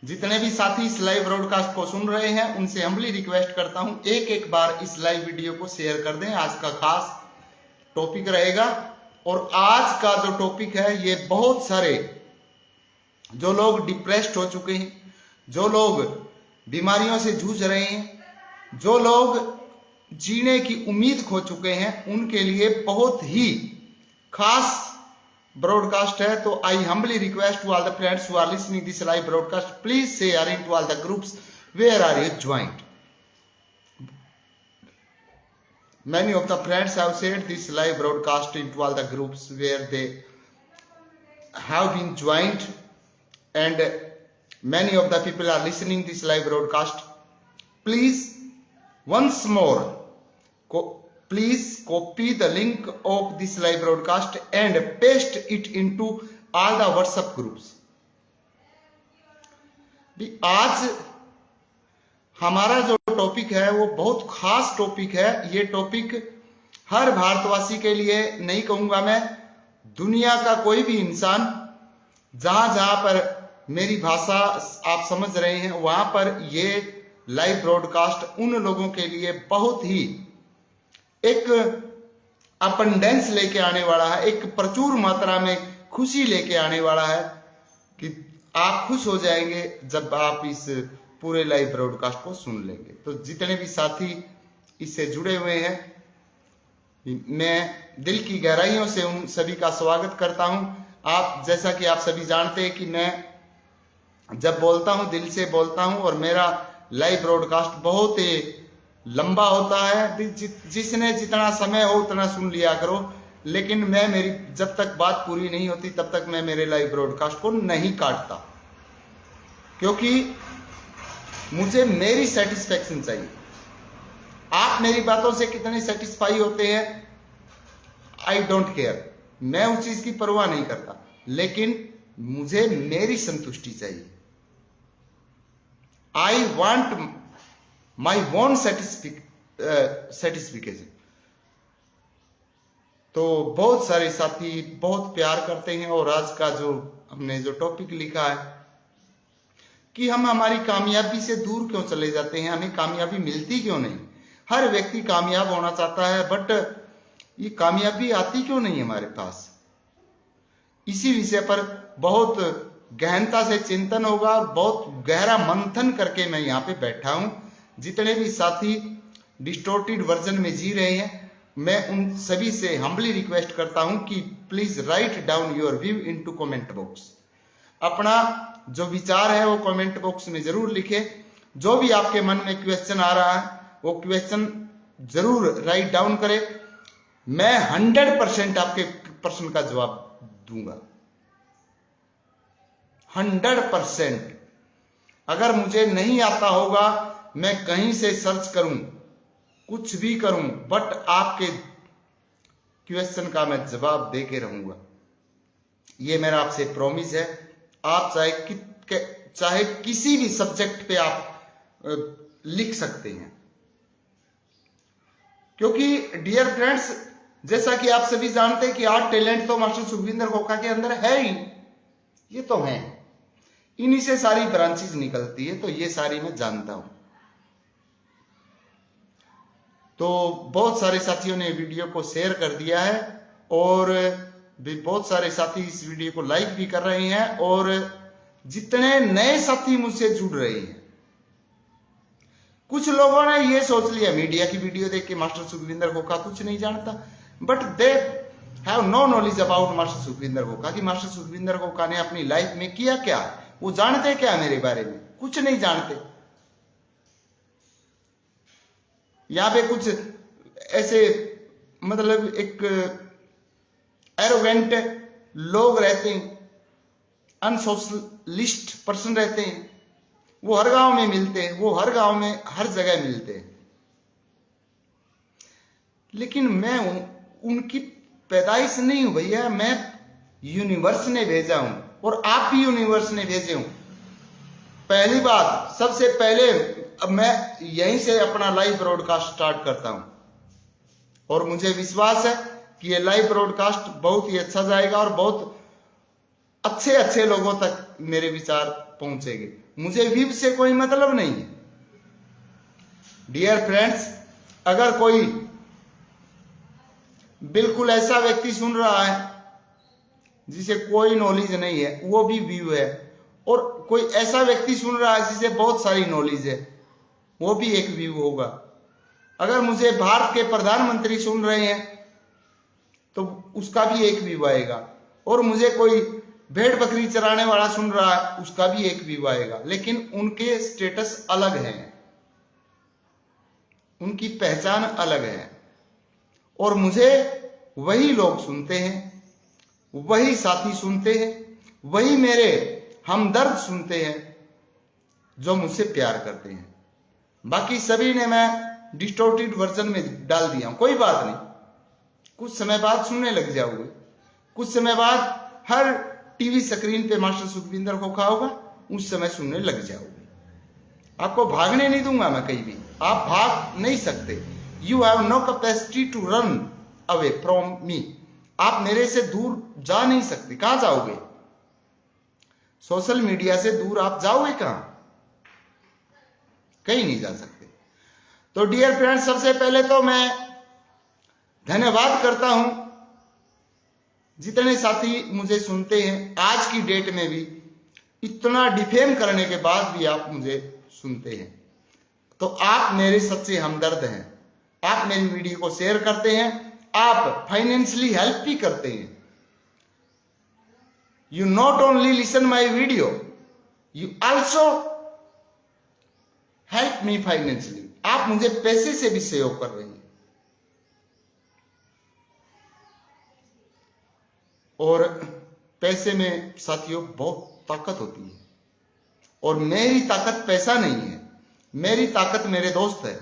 जितने भी साथी इस लाइव ब्रॉडकास्ट को सुन रहे हैं उनसे हम्बली रिक्वेस्ट करता हूं, एक बार इस लाइव वीडियो को शेयर कर दें। आज का खास टॉपिक रहेगा और आज का जो टॉपिक है ये बहुत सारे जो लोग डिप्रेस्ड हो चुके हैं, जो लोग बीमारियों से जूझ रहे हैं, जो लोग जीने की उम्मीद खो चुके हैं, उनके लिए बहुत ही खास ब्रॉडकास्ट है। तो आई humbly request to all the friends who are listening this live broadcast, please share into all the groups where are you joined. Many of the friends have shared this live broadcast into all the groups where they have been joined, and many of the people are listening this live broadcast. Please once more please copy the link of this live broadcast and paste it into all the WhatsApp groups. आज हमारा जो topic है वो बहुत खास topic है। ये topic हर भारतवासी के लिए नहीं कहूंगा मैं, दुनिया का कोई भी इंसान जहां जहां पर मेरी भाषा आप समझ रहे हैं वहां पर ये लाइव ब्रॉडकास्ट उन लोगों के लिए बहुत ही एक अबंडेंस लेके आने वाला है, एक प्रचुर मात्रा में खुशी लेके आने वाला है कि आप खुश हो जाएंगे जब आप इस पूरे लाइव ब्रॉडकास्ट को सुन लेंगे। तो जितने भी साथी इससे जुड़े हुए हैं, मैं दिल की गहराइयों से उन सभी का स्वागत करता हूं। आप जैसा कि आप सभी जानते हैं कि मैं जब बोलता हूं दिल से बोलता हूं और मेरा लाइव ब्रॉडकास्ट बहुत ही लंबा होता है। जिसने जितना समय हो उतना सुन लिया करो, लेकिन मेरी जब तक बात पूरी नहीं होती तब तक मैं मेरे लाइव ब्रॉडकास्ट को नहीं काटता, क्योंकि मुझे मेरी सेटिस्फेक्शन चाहिए। आप मेरी बातों से कितने सेटिस्फाई होते हैं आई डोंट केयर, मैं उस चीज की परवाह नहीं करता, लेकिन मुझे मेरी संतुष्टि चाहिए। I want my own satisfaction. तो बहुत सारे साथी बहुत प्यार करते हैं और आज का जो हमने जो टॉपिक लिखा है कि हम हमारी कामयाबी से दूर क्यों चले जाते हैं, हमें कामयाबी मिलती क्यों नहीं। हर व्यक्ति कामयाब होना चाहता है, बट ये कामयाबी आती क्यों नहीं हमारे पास। इसी विषय पर बहुत गहनता से चिंतन होगा और बहुत गहरा मंथन करके मैं यहाँ पे बैठा हूं। जितने भी साथी डिस्टोर्टेड वर्जन में जी रहे हैं, मैं उन सभी से हम्बली रिक्वेस्ट करता हूं कि please write down your view into comment box. अपना जो विचार है वो कमेंट बॉक्स में जरूर लिखें। जो भी आपके मन में क्वेश्चन आ रहा है वो क्वेश्चन जरूर राइट डाउन करें। मैं 100% आपके प्रश्न का जवाब दूंगा, 100%। अगर मुझे नहीं आता होगा, मैं कहीं से सर्च करूं, कुछ भी करूं, बट आपके क्वेश्चन का मैं जवाब दे के रहूंगा। ये मेरा आपसे प्रॉमिस है। आप चाहे किसी भी सब्जेक्ट पे आप लिख सकते हैं, क्योंकि डियर फ्रेंड्स, जैसा कि आप सभी जानते हैं कि आर्ट टैलेंट तो मास्टर सुखविंदर खोखा के अंदर है ही, ये तो है, इन्हीं से सारी ब्रांचेज निकलती है, तो ये सारी मैं जानता हूं। तो बहुत सारे साथियों ने वीडियो को शेयर कर दिया है और भी बहुत सारे साथी इस वीडियो को लाइक भी कर रहे हैं, और जितने नए साथी मुझसे जुड़ रहे हैं, कुछ लोगों ने ये सोच लिया मीडिया की वीडियो देख के मास्टर सुखविंदर खोखा कुछ नहीं जानता, but they have no knowledge about master Sukhvinder Khokha कि मास्टर सुखविंदर खोखा ने अपनी लाइफ में किया क्या, वो जानते क्या मेरे बारे में, कुछ नहीं जानते। यहां पे कुछ ऐसे मतलब एक एरोगेंट लोग रहते हैं, अनसोशलिस्ट पर्सन रहते हैं, वो हर गांव में मिलते हैं, वो हर गांव में हर जगह मिलते हैं, लेकिन मैं उनकी पैदाइश नहीं हूं भैया, मैं यूनिवर्स ने भेजा हूं और आप भी यूनिवर्स ने भेजे हूं। पहली बात, सबसे पहले अब मैं यहीं से अपना लाइव ब्रॉडकास्ट स्टार्ट करता हूं और मुझे विश्वास है कि ये लाइव ब्रॉडकास्ट बहुत ही अच्छा जाएगा और बहुत अच्छे अच्छे लोगों तक मेरे विचार पहुंचेंगे। मुझे व्यू से कोई मतलब नहीं है। डियर फ्रेंड्स, अगर कोई बिल्कुल ऐसा व्यक्ति सुन रहा है जिसे कोई नॉलेज नहीं है, वो भी व्यू है, और कोई ऐसा व्यक्ति सुन रहा है जिसे बहुत सारी नॉलेज है, वो भी एक व्यू होगा। अगर मुझे भारत के प्रधानमंत्री सुन रहे हैं तो उसका भी एक व्यू आएगा, और मुझे कोई भेड़ बकरी चराने वाला सुन रहा है उसका भी एक व्यू आएगा। लेकिन उनके स्टेटस अलग हैं, उनकी पहचान अलग है, और मुझे वही लोग सुनते हैं, वही साथी सुनते हैं, वही मेरे हमदर्द सुनते हैं जो मुझसे प्यार करते हैं। बाकी सभी ने मैं डिस्टोर्टेड वर्जन में डाल दिया हूं, कोई बात नहीं, कुछ समय बाद सुनने लग जाओगे, कुछ समय बाद हर टीवी स्क्रीन पे मास्टर सुखविंदर खोखा होगा, उस समय सुनने लग जाओगे। आपको भागने नहीं दूंगा मैं कहीं भी, आप भाग नहीं सकते। You have no capacity to run away from me. आप मेरे से दूर जा नहीं सकते। कहां जाओगे? सोशल मीडिया से दूर आप जाओगे कहां? कहीं नहीं जा सकते। तो डियर फ्रेंड्स, सबसे पहले तो मैं धन्यवाद करता हूं जितने साथी मुझे सुनते हैं। आज की डेट में भी इतना डिफेम करने के बाद भी आप मुझे सुनते हैं, तो आप मेरे सच्चे हमदर्द हैं। आप मेरी वीडियो को शेयर करते हैं, आप फाइनेंशियली हेल्प भी करते हैं। You not only listen my video, you also help me financially. आप मुझे पैसे से भी सहयोग कर रहे हैं, और पैसे में साथियों बहुत ताकत होती है, और मेरी ताकत पैसा नहीं है, मेरी ताकत मेरे दोस्त है।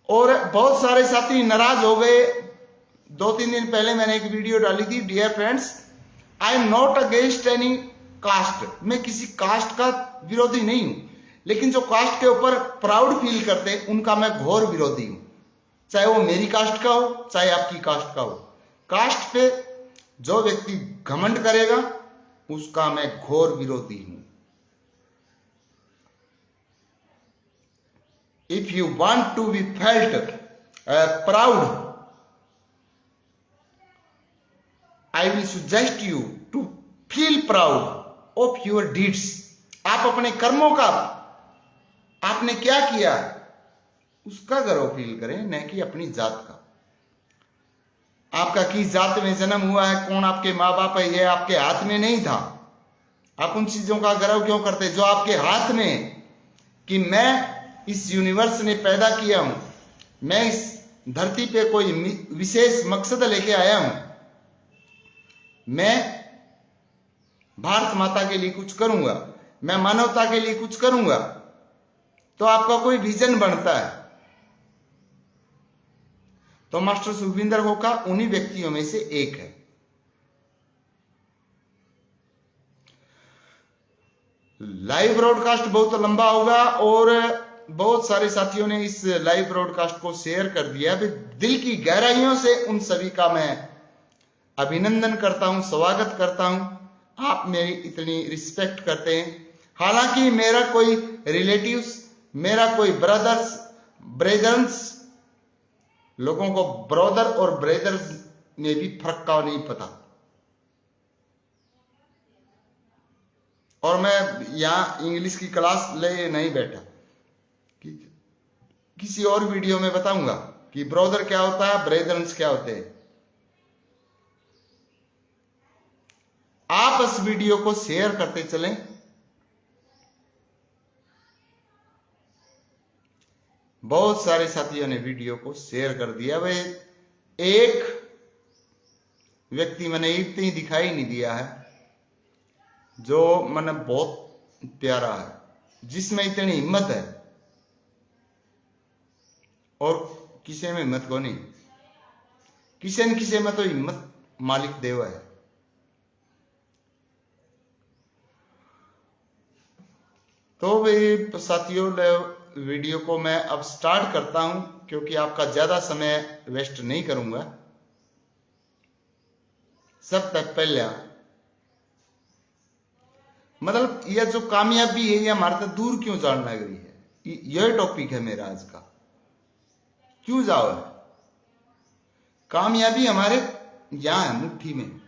और बहुत सारे साथी नाराज हो गए। 2-3 दिन पहले मैंने एक वीडियो डाली थी, dear friends, I am not against any caste. मैं किसी कास्ट का विरोधी नहीं हूं, लेकिन जो कास्ट के ऊपर प्राउड फील करते हैं उनका मैं घोर विरोधी हूं, चाहे वो मेरी कास्ट का हो चाहे आपकी कास्ट का हो। कास्ट पे जो व्यक्ति घमंड करेगा उसका मैं घोर विरोधी हूं। If you want to be felt proud, I will suggest you to feel proud of your deeds. आप अपने कर्मों का, आपने क्या किया उसका गर्व फील करें, न कि अपनी जात का। आपका किस जात में जन्म हुआ है, कौन आपके माँ बाप है, ये आपके हाथ में नहीं था। आप उन चीजों का गर्व क्यों करते जो आपके हाथ में है? कि मैं इस यूनिवर्स ने पैदा किया हूं, मैं इस धरती पे कोई विशेष मकसद लेके आया हूं, मैं भारत माता के लिए कुछ करूंगा, मैं मानवता के लिए कुछ करूंगा, तो आपका कोई विजन बनता है। तो मास्टर सुखविंदर खोखा उन्हीं व्यक्तियों में से एक है। लाइव ब्रॉडकास्ट बहुत लंबा होगा, और बहुत सारे साथियों ने इस लाइव ब्रॉडकास्ट को शेयर कर दिया। दिल की गहराइयों से उन सभी का मैं अभिनंदन करता हूं, स्वागत करता हूं। आप मेरी इतनी रिस्पेक्ट करते हैं। हालांकि मेरा कोई रिलेटिव्स, मेरा कोई ब्रदर्स, लोगों को ब्रदर और ब्रदर्स में भी फर्क का नहीं पता। और मैं यहां इंग्लिश की क्लास ले नहीं बैठा, किसी और वीडियो में बताऊंगा कि ब्रदर क्या होता है, ब्रदर्स क्या होते हैं। आप इस वीडियो को शेयर करते चलें। बहुत सारे साथियों ने वीडियो को शेयर कर दिया। वे एक व्यक्ति मैंने इतनी दिखाई नहीं दिया है जो मैंने बहुत प्यारा है, जिसमें इतनी हिम्मत है, और किसी में हिम्मत को नहीं, किसी न किसी में तो हिम्मत मालिक देवा है। तो भाई साथियों, वीडियो को मैं अब स्टार्ट करता हूं, क्योंकि आपका ज्यादा समय वेस्ट नहीं करूंगा। सबसे पहले मतलब यह जो कामयाबी है ये हमारे तक दूर क्यों जाने लग रही है, यह टॉपिक है मेरा आज का। क्यों जाओ है? कामयाबी हमारे यहां है मुट्ठी में,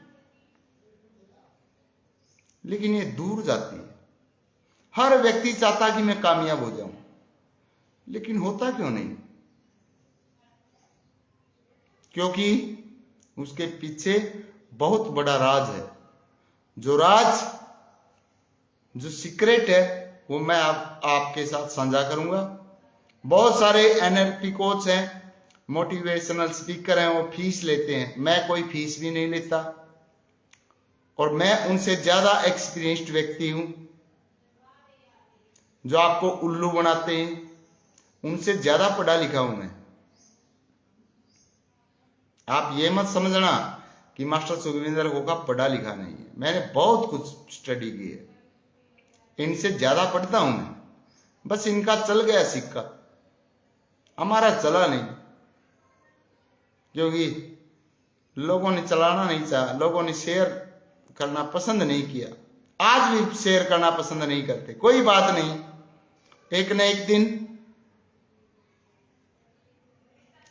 लेकिन ये दूर जाती है। हर व्यक्ति चाहता कि मैं कामयाब हो जाऊं, लेकिन होता क्यों नहीं? क्योंकि उसके पीछे बहुत बड़ा राज है। जो राज, जो सीक्रेट है, वो मैं आपके साथ साझा करूंगा। बहुत सारे एनएलपी कोच हैं, मोटिवेशनल स्पीकर हैं, वो फीस लेते हैं। मैं कोई फीस भी नहीं लेता, और मैं उनसे ज्यादा एक्सपीरियंस्ड व्यक्ति हूं। जो आपको उल्लू बनाते हैं, उनसे ज्यादा पढ़ा लिखा हूं मैं। आप ये मत समझना कि मास्टर सुखविंदर होगा पढ़ा लिखा नहीं है। मैंने बहुत कुछ स्टडी की है, इनसे ज्यादा पढ़ता हूं मैं। बस इनका चल गया सिक्का, हमारा चला नहीं, क्योंकि लोगों ने चलाना नहीं चाहा, लोगों ने शेयर करना पसंद नहीं किया। आज भी शेयर करना पसंद नहीं करते। कोई बात नहीं, एक न एक दिन,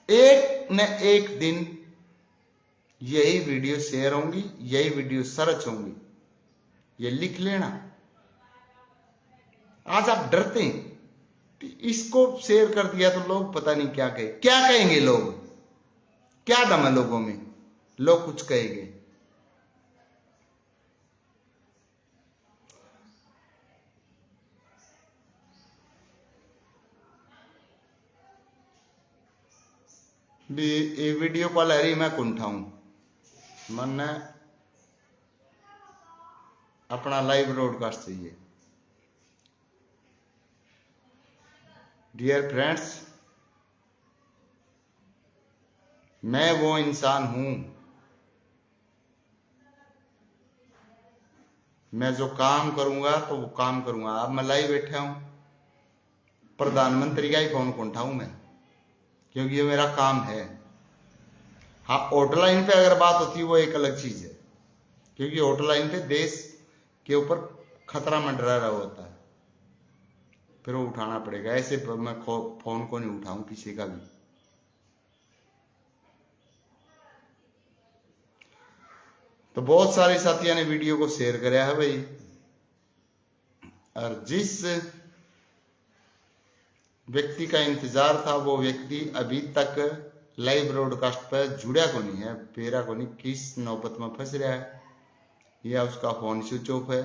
एक न एक दिन यही वीडियो शेयर होंगी, यही वीडियो सर्च होंगी, ये लिख लेना। आज आप डरते हैं कि इसको शेयर कर दिया तो लोग पता नहीं क्या कहे, क्या कहेंगे लोग, क्या दम है लोगों में, लोग कुछ कहेंगे। भी वीडियो कॉल है रही, मैं कुंठाऊं मन अपना लाइव ब्रॉडकास्ट चाहिए। डियर फ्रेंड्स, मैं वो इंसान हूं, मैं जो काम करूंगा तो वो काम करूंगा। अब मैं लाइव बैठा हूं, प्रधानमंत्री का ही फोन कौन उठाऊं मैं, क्योंकि ये मेरा काम है। हाँ, हॉटलाइन पे अगर बात होती है वो एक अलग चीज है, क्योंकि हॉटलाइन पे देश के ऊपर खतरा मंडरा रहा होता है, फिर वो उठाना पड़ेगा। ऐसे मैं फोन को नहीं उठाऊं किसी का भी। तो बहुत सारे साथियों ने वीडियो को शेयर कराया है भाई, और जिस व्यक्ति का इंतजार था वो व्यक्ति अभी तक लाइव ब्रॉडकास्ट पर जुड़ा को नहीं है, पेरा को नहीं, किस नौबत में फंस रहा है, या उसका फोन स्विच ऑफ है।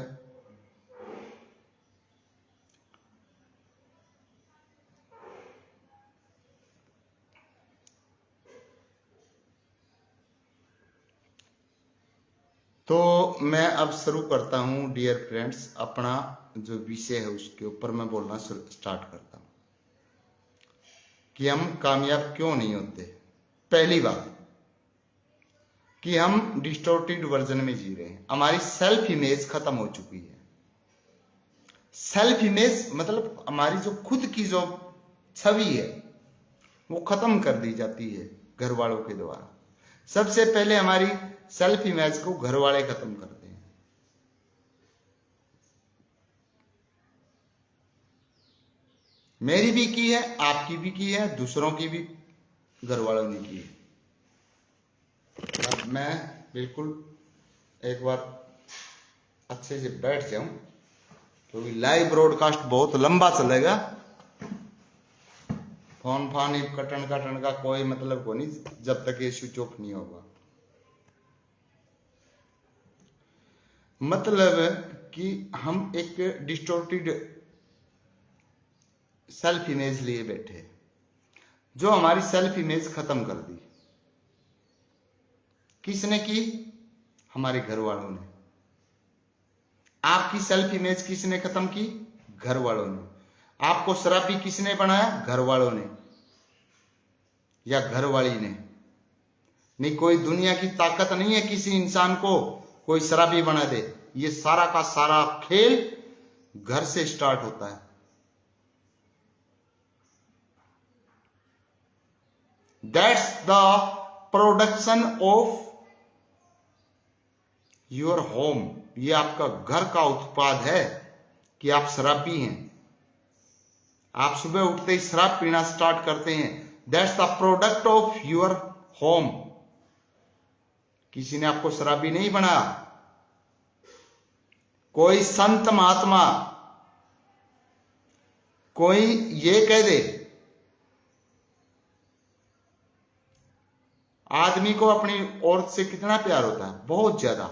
तो मैं अब शुरू करता हूं डियर फ्रेंड्स, अपना जो विषय है उसके ऊपर मैं बोलना स्टार्ट करता हूं कि हम कामयाब क्यों नहीं होते। पहली बात कि हम डिस्टोर्टेड वर्जन में जी रहे हैं, हमारी सेल्फ इमेज खत्म हो चुकी है। सेल्फ इमेज मतलब हमारी जो खुद की जो छवि है वो खत्म कर दी जाती है घर वालों के द्वारा। सबसे पहले हमारी सेल्फ इमेज को घर वाले खत्म करते हैं। मेरी भी की है, आपकी भी की है, दूसरों की भी घर वालों ने की है। मैं बिल्कुल एक बार अच्छे से बैठ जाऊं, क्योंकि लाइव ब्रॉडकास्ट बहुत लंबा चलेगा। फोन फान कटन का कोई मतलब को नहीं जब तक ये स्विच ऑफ नहीं होगा। मतलब कि हम एक डिस्टोर्टेड सेल्फ इमेज लिए बैठे, जो हमारी सेल्फ इमेज खत्म कर दी। किसने की? हमारे घर वालों ने। आपकी सेल्फ इमेज किसने खत्म की? घर वालों ने। आपको शराबी किसने बनाया? घर वालों ने या घर वाली ने। नहीं, कोई दुनिया की ताकत नहीं है किसी इंसान को कोई शराबी बना दे। ये सारा का सारा खेल घर से स्टार्ट होता है। That's the production of your home, ये आपका घर का उत्पाद है कि आप शराबी हैं। आप सुबह उठते ही शराब पीना स्टार्ट करते हैं, that's the product of your home. किसी ने आपको शराबी नहीं बनाया। कोई संत महात्मा कोई ये कह दे, आदमी को अपनी औरत से कितना प्यार होता है, बहुत ज्यादा,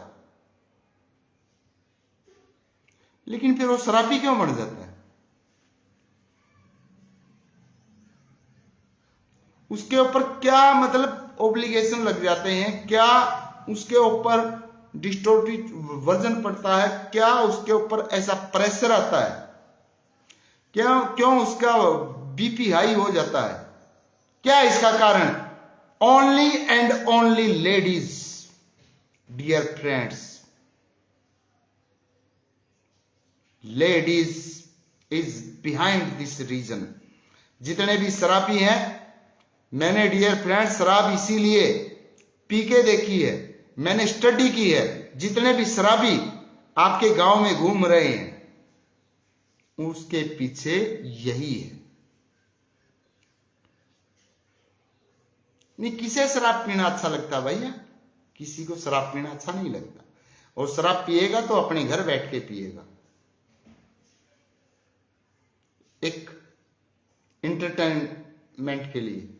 लेकिन फिर वो शराबी क्यों बन जाता है? उसके ऊपर क्या मतलब ऑब्लिगेशन लग जाते हैं, क्या उसके ऊपर डिस्टोर्टेड वर्जन पड़ता है, क्या उसके ऊपर ऐसा प्रेशर आता है, क्यों उसका बीपी हाई हो जाता है? क्या इसका कारण? Only and only ladies, dear friends, ladies is behind this reason. जितने भी शराबी हैं, मैंने डियर फ्रेंड्स शराब इसीलिए पी के देखी है, मैंने स्टडी की है। जितने भी शराबी आपके गांव में घूम रहे हैं, उसके पीछे यही है। नहीं, किसे शराब पीना अच्छा लगता भैया? किसी को शराब पीना अच्छा नहीं लगता। और शराब पिएगा तो अपने घर बैठ के पिएगा, एक एंटरटेनमेंट के लिए।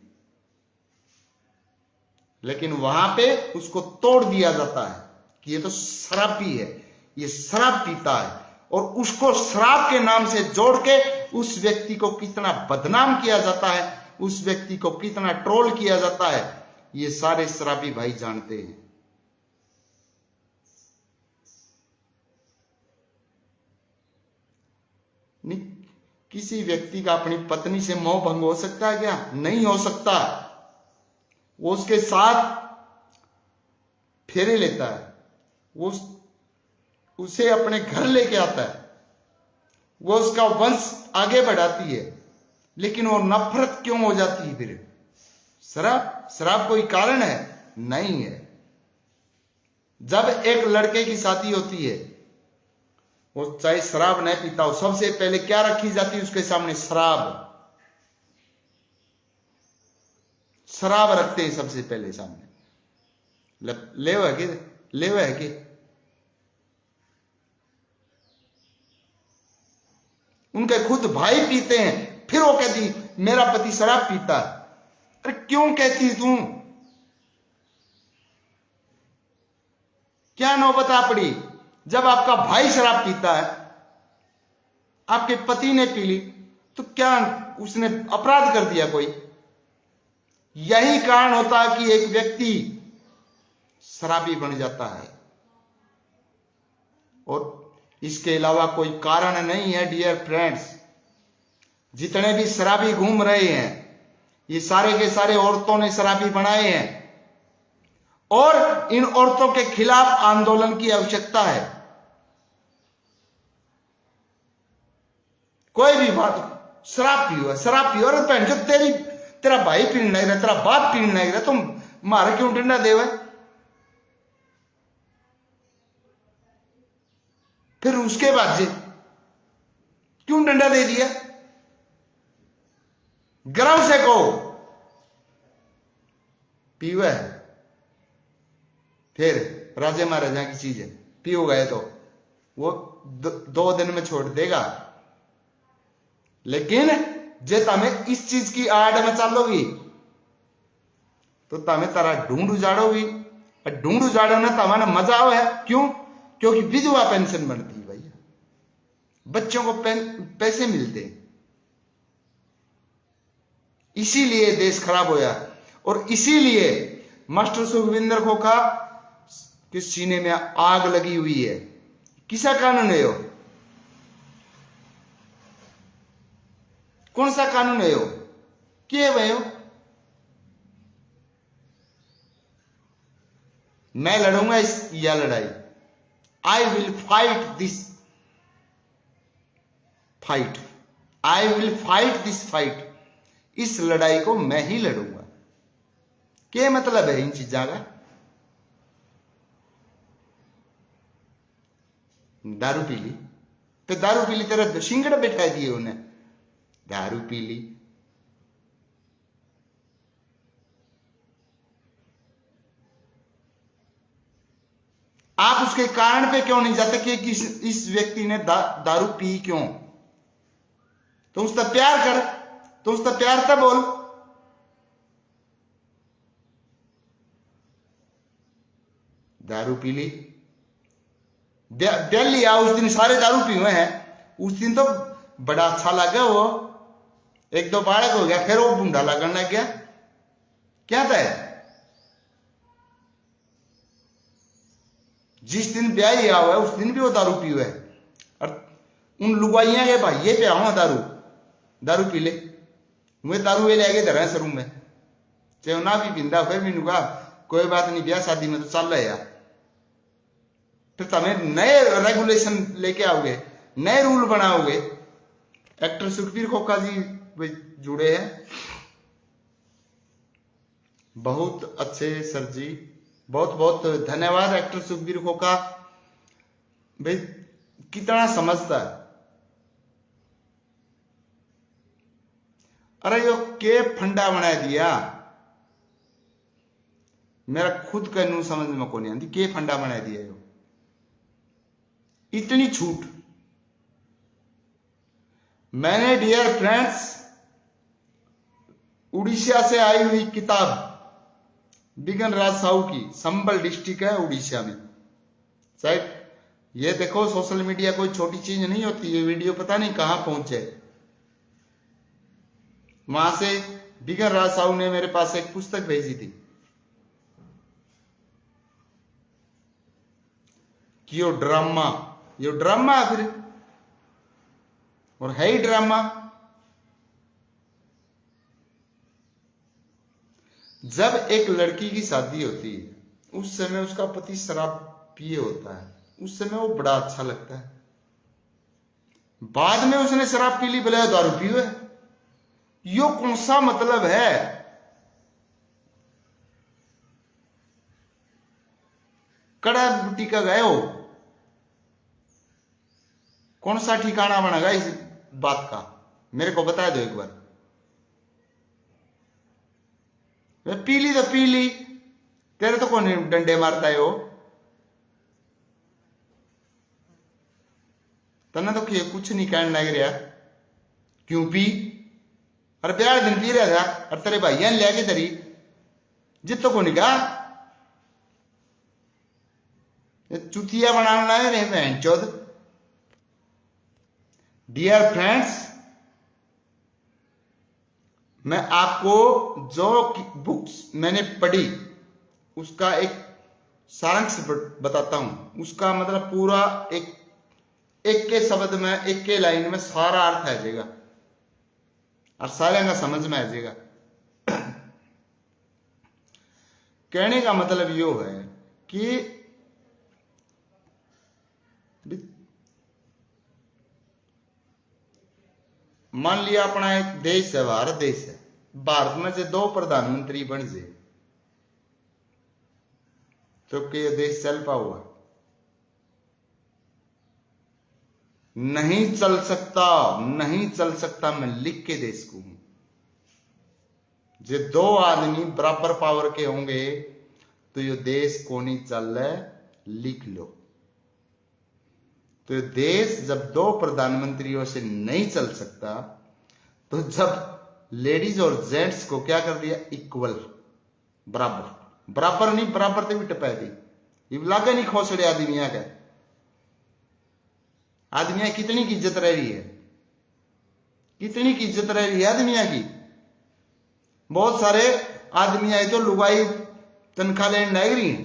लेकिन वहां पे उसको तोड़ दिया जाता है कि ये तो शराबी है, ये शराब पीता है, और उसको शराब के नाम से जोड़ के उस व्यक्ति को कितना बदनाम किया जाता है, उस व्यक्ति को कितना ट्रोल किया जाता है, ये सारे शराबी भाई जानते हैं। नहीं, किसी व्यक्ति का अपनी पत्नी से मोह भंग हो सकता है क्या? नहीं हो सकता। वो उसके साथ फेरे लेता है, वो उसे अपने घर लेके आता है, वो उसका वंश आगे बढ़ाती है, लेकिन वो नफरत क्यों हो जाती है फिर? शराब कोई कारण है? नहीं है। जब एक लड़के की शादी होती है, वो चाहे शराब नहीं पीता हो, सबसे पहले क्या रखी जाती है उसके सामने? शराब रखते हैं सबसे पहले सामने। ले है कि उनके खुद भाई पीते हैं, फिर वो कहती मेरा पति शराब पीता है। अरे क्यों कहती तू? क्या नौबत आ पड़ी? जब आपका भाई शराब पीता है, आपके पति ने पी ली, तो क्या उसने अपराध कर दिया कोई? यही कारण होता है कि एक व्यक्ति शराबी बन जाता है, और इसके अलावा कोई कारण नहीं है डियर फ्रेंड्स। जितने भी शराबी घूम रहे हैं, ये सारे के सारे औरतों ने शराबी बनाए हैं, और इन औरतों के खिलाफ आंदोलन की आवश्यकता है। कोई भी बात, शराब पियो, अरे बहन जो तेरा भाई पीने लग रहा, तेरा बाप पीने लग रहा, तुम मारे क्यों डंडा देवे? फिर उसके बाद से क्यों डंडा दे दिया? गर्व से कहो पीवे है, फिर राजे महाराजा की चीज है, पियो गए तो वो 2 दिन में छोड़ देगा। लेकिन जे तमें इस चीज की आड़ में चलोगी तो तमें तारा ढूंढ उजाड़ोगी, और ढूंढ उजाड़ो ना तमाना मजा आओ है। क्यों? क्योंकि विधवा पेंशन बनती है भैया, बच्चों को पैसे मिलते, इसीलिए देश खराब होया। और इसीलिए मास्टर सुखविंदर खोखा के सीने में आग लगी हुई है। किसा कानून है? कौन सा कानून है? क्या है? मैं लड़ूंगा यह लड़ाई। I will fight this fight, I will fight this fight. इस लड़ाई को मैं ही लड़ूंगा। क्या मतलब है इन चीजों का? दारू पी ली तो दारू पी ली, तेरा सिंगड़ बैठा दिए उन्हें, दारू पी ली। आप उसके कारण पे क्यों नहीं जाते कि इस व्यक्ति ने दारू पी क्यों? तो उसका प्यार कर, तो उसका प्यार तब बोल। दारू पी ली, ब्याह लिया, उस दिन सारे दारू पी हुए हैं। उस दिन तो बड़ा अच्छा लगा, वो एक दो बालक हो गया, फिर वो बूढ़ा लगने लग गया। क्या था? जिस दिन ब्याह लिया हुआ है उस दिन भी वो दारू पी हुआ है। और उन लुगाइया के भाई ये प्या हुआ दारू पी ले, मैं दारू ले गए धरा सरू में, चाहे ना भी पींदा फिर भी नुका कोई बात नहीं, ब्याह शादी में तो चल रहा है। फिर तुम्हें नए रेगुलेशन लेके आओगे, नए रूल बनाओगे। एक्टर सुखबीर खोखा जी जुड़े हैं, बहुत अच्छे सर जी, बहुत बहुत धन्यवाद एक्टर सुखबीर खोखा भाई, कितना समझता है। अरे यो के फंडा बना दिया, मेरा खुद का नू समझ में को नहीं आती, के फंडा बना दिया यो, इतनी छूट। मैंने डियर फ्रेंड्स उड़ीसा से आई हुई किताब बिगन राज साहू की, संबल डिस्ट्रिक्ट है उड़ीसा में, शायद ये देखो सोशल मीडिया कोई छोटी चीज नहीं होती, ये वीडियो पता नहीं कहां पहुंचे। वहां से बिगन राज साहू ने मेरे पास एक पुस्तक भेजी थी कि यो ड्रामा है फिर, और है ही ड्रामा। जब एक लड़की की शादी होती है उस समय उसका पति शराब पिए होता है, उस समय वो बड़ा अच्छा लगता है। बाद में उसने शराब पी ली, बोले दारू पी हुए, यो कौन सा मतलब है? कड़ा बुटी का गए हो, कौन सा ठिकाना बनेगा इस बात का, मेरे को बता दो एक बार। पी ली तो पी ली, तेरे तो कौन डंडे मारता है वो, तने तो कुछ नहीं कहने लग रहा, क्यों पी? अरे ब्याह दिन पी रहा था, और तेरे भाइया ने लिया तरी जित को नहीं कहा, चुतिया बनाने लगे रे बहन चौध। डियर फ्रेंड्स, मैं आपको जो बुक्स मैंने पढ़ी उसका एक सारांश बताता हूं। उसका मतलब पूरा एक के शब्द में, एक के लाइन में सारा अर्थ आ जाएगा और सारे का समझ में आ जाएगा। कहने का मतलब यो है कि मान लिया अपना एक देश है, भारत देश है, भारत में से 2 प्रधानमंत्री बन जाए तो क्या ये देश चल पाऊगा? नहीं चल सकता, नहीं चल सकता। मैं लिख के देश को हूं, जे 2 आदमी बराबर पावर के होंगे तो ये देश को नहीं चल रहा, लिख लो। तो देश जब 2 प्रधानमंत्रियों से नहीं चल सकता, तो जब लेडीज और जेंट्स को क्या कर दिया, इक्वल, बराबर नहीं, बराबर से भी टपा दी। ये लागे नहीं खोसड़े आदमिया का, आदमिया कितनी की इज्जत रह रही है, कितनी की इज्जत रह रही है आदमिया की। बहुत सारे आदमिया तो लुगाई तनख्वाह लेने लग रही है,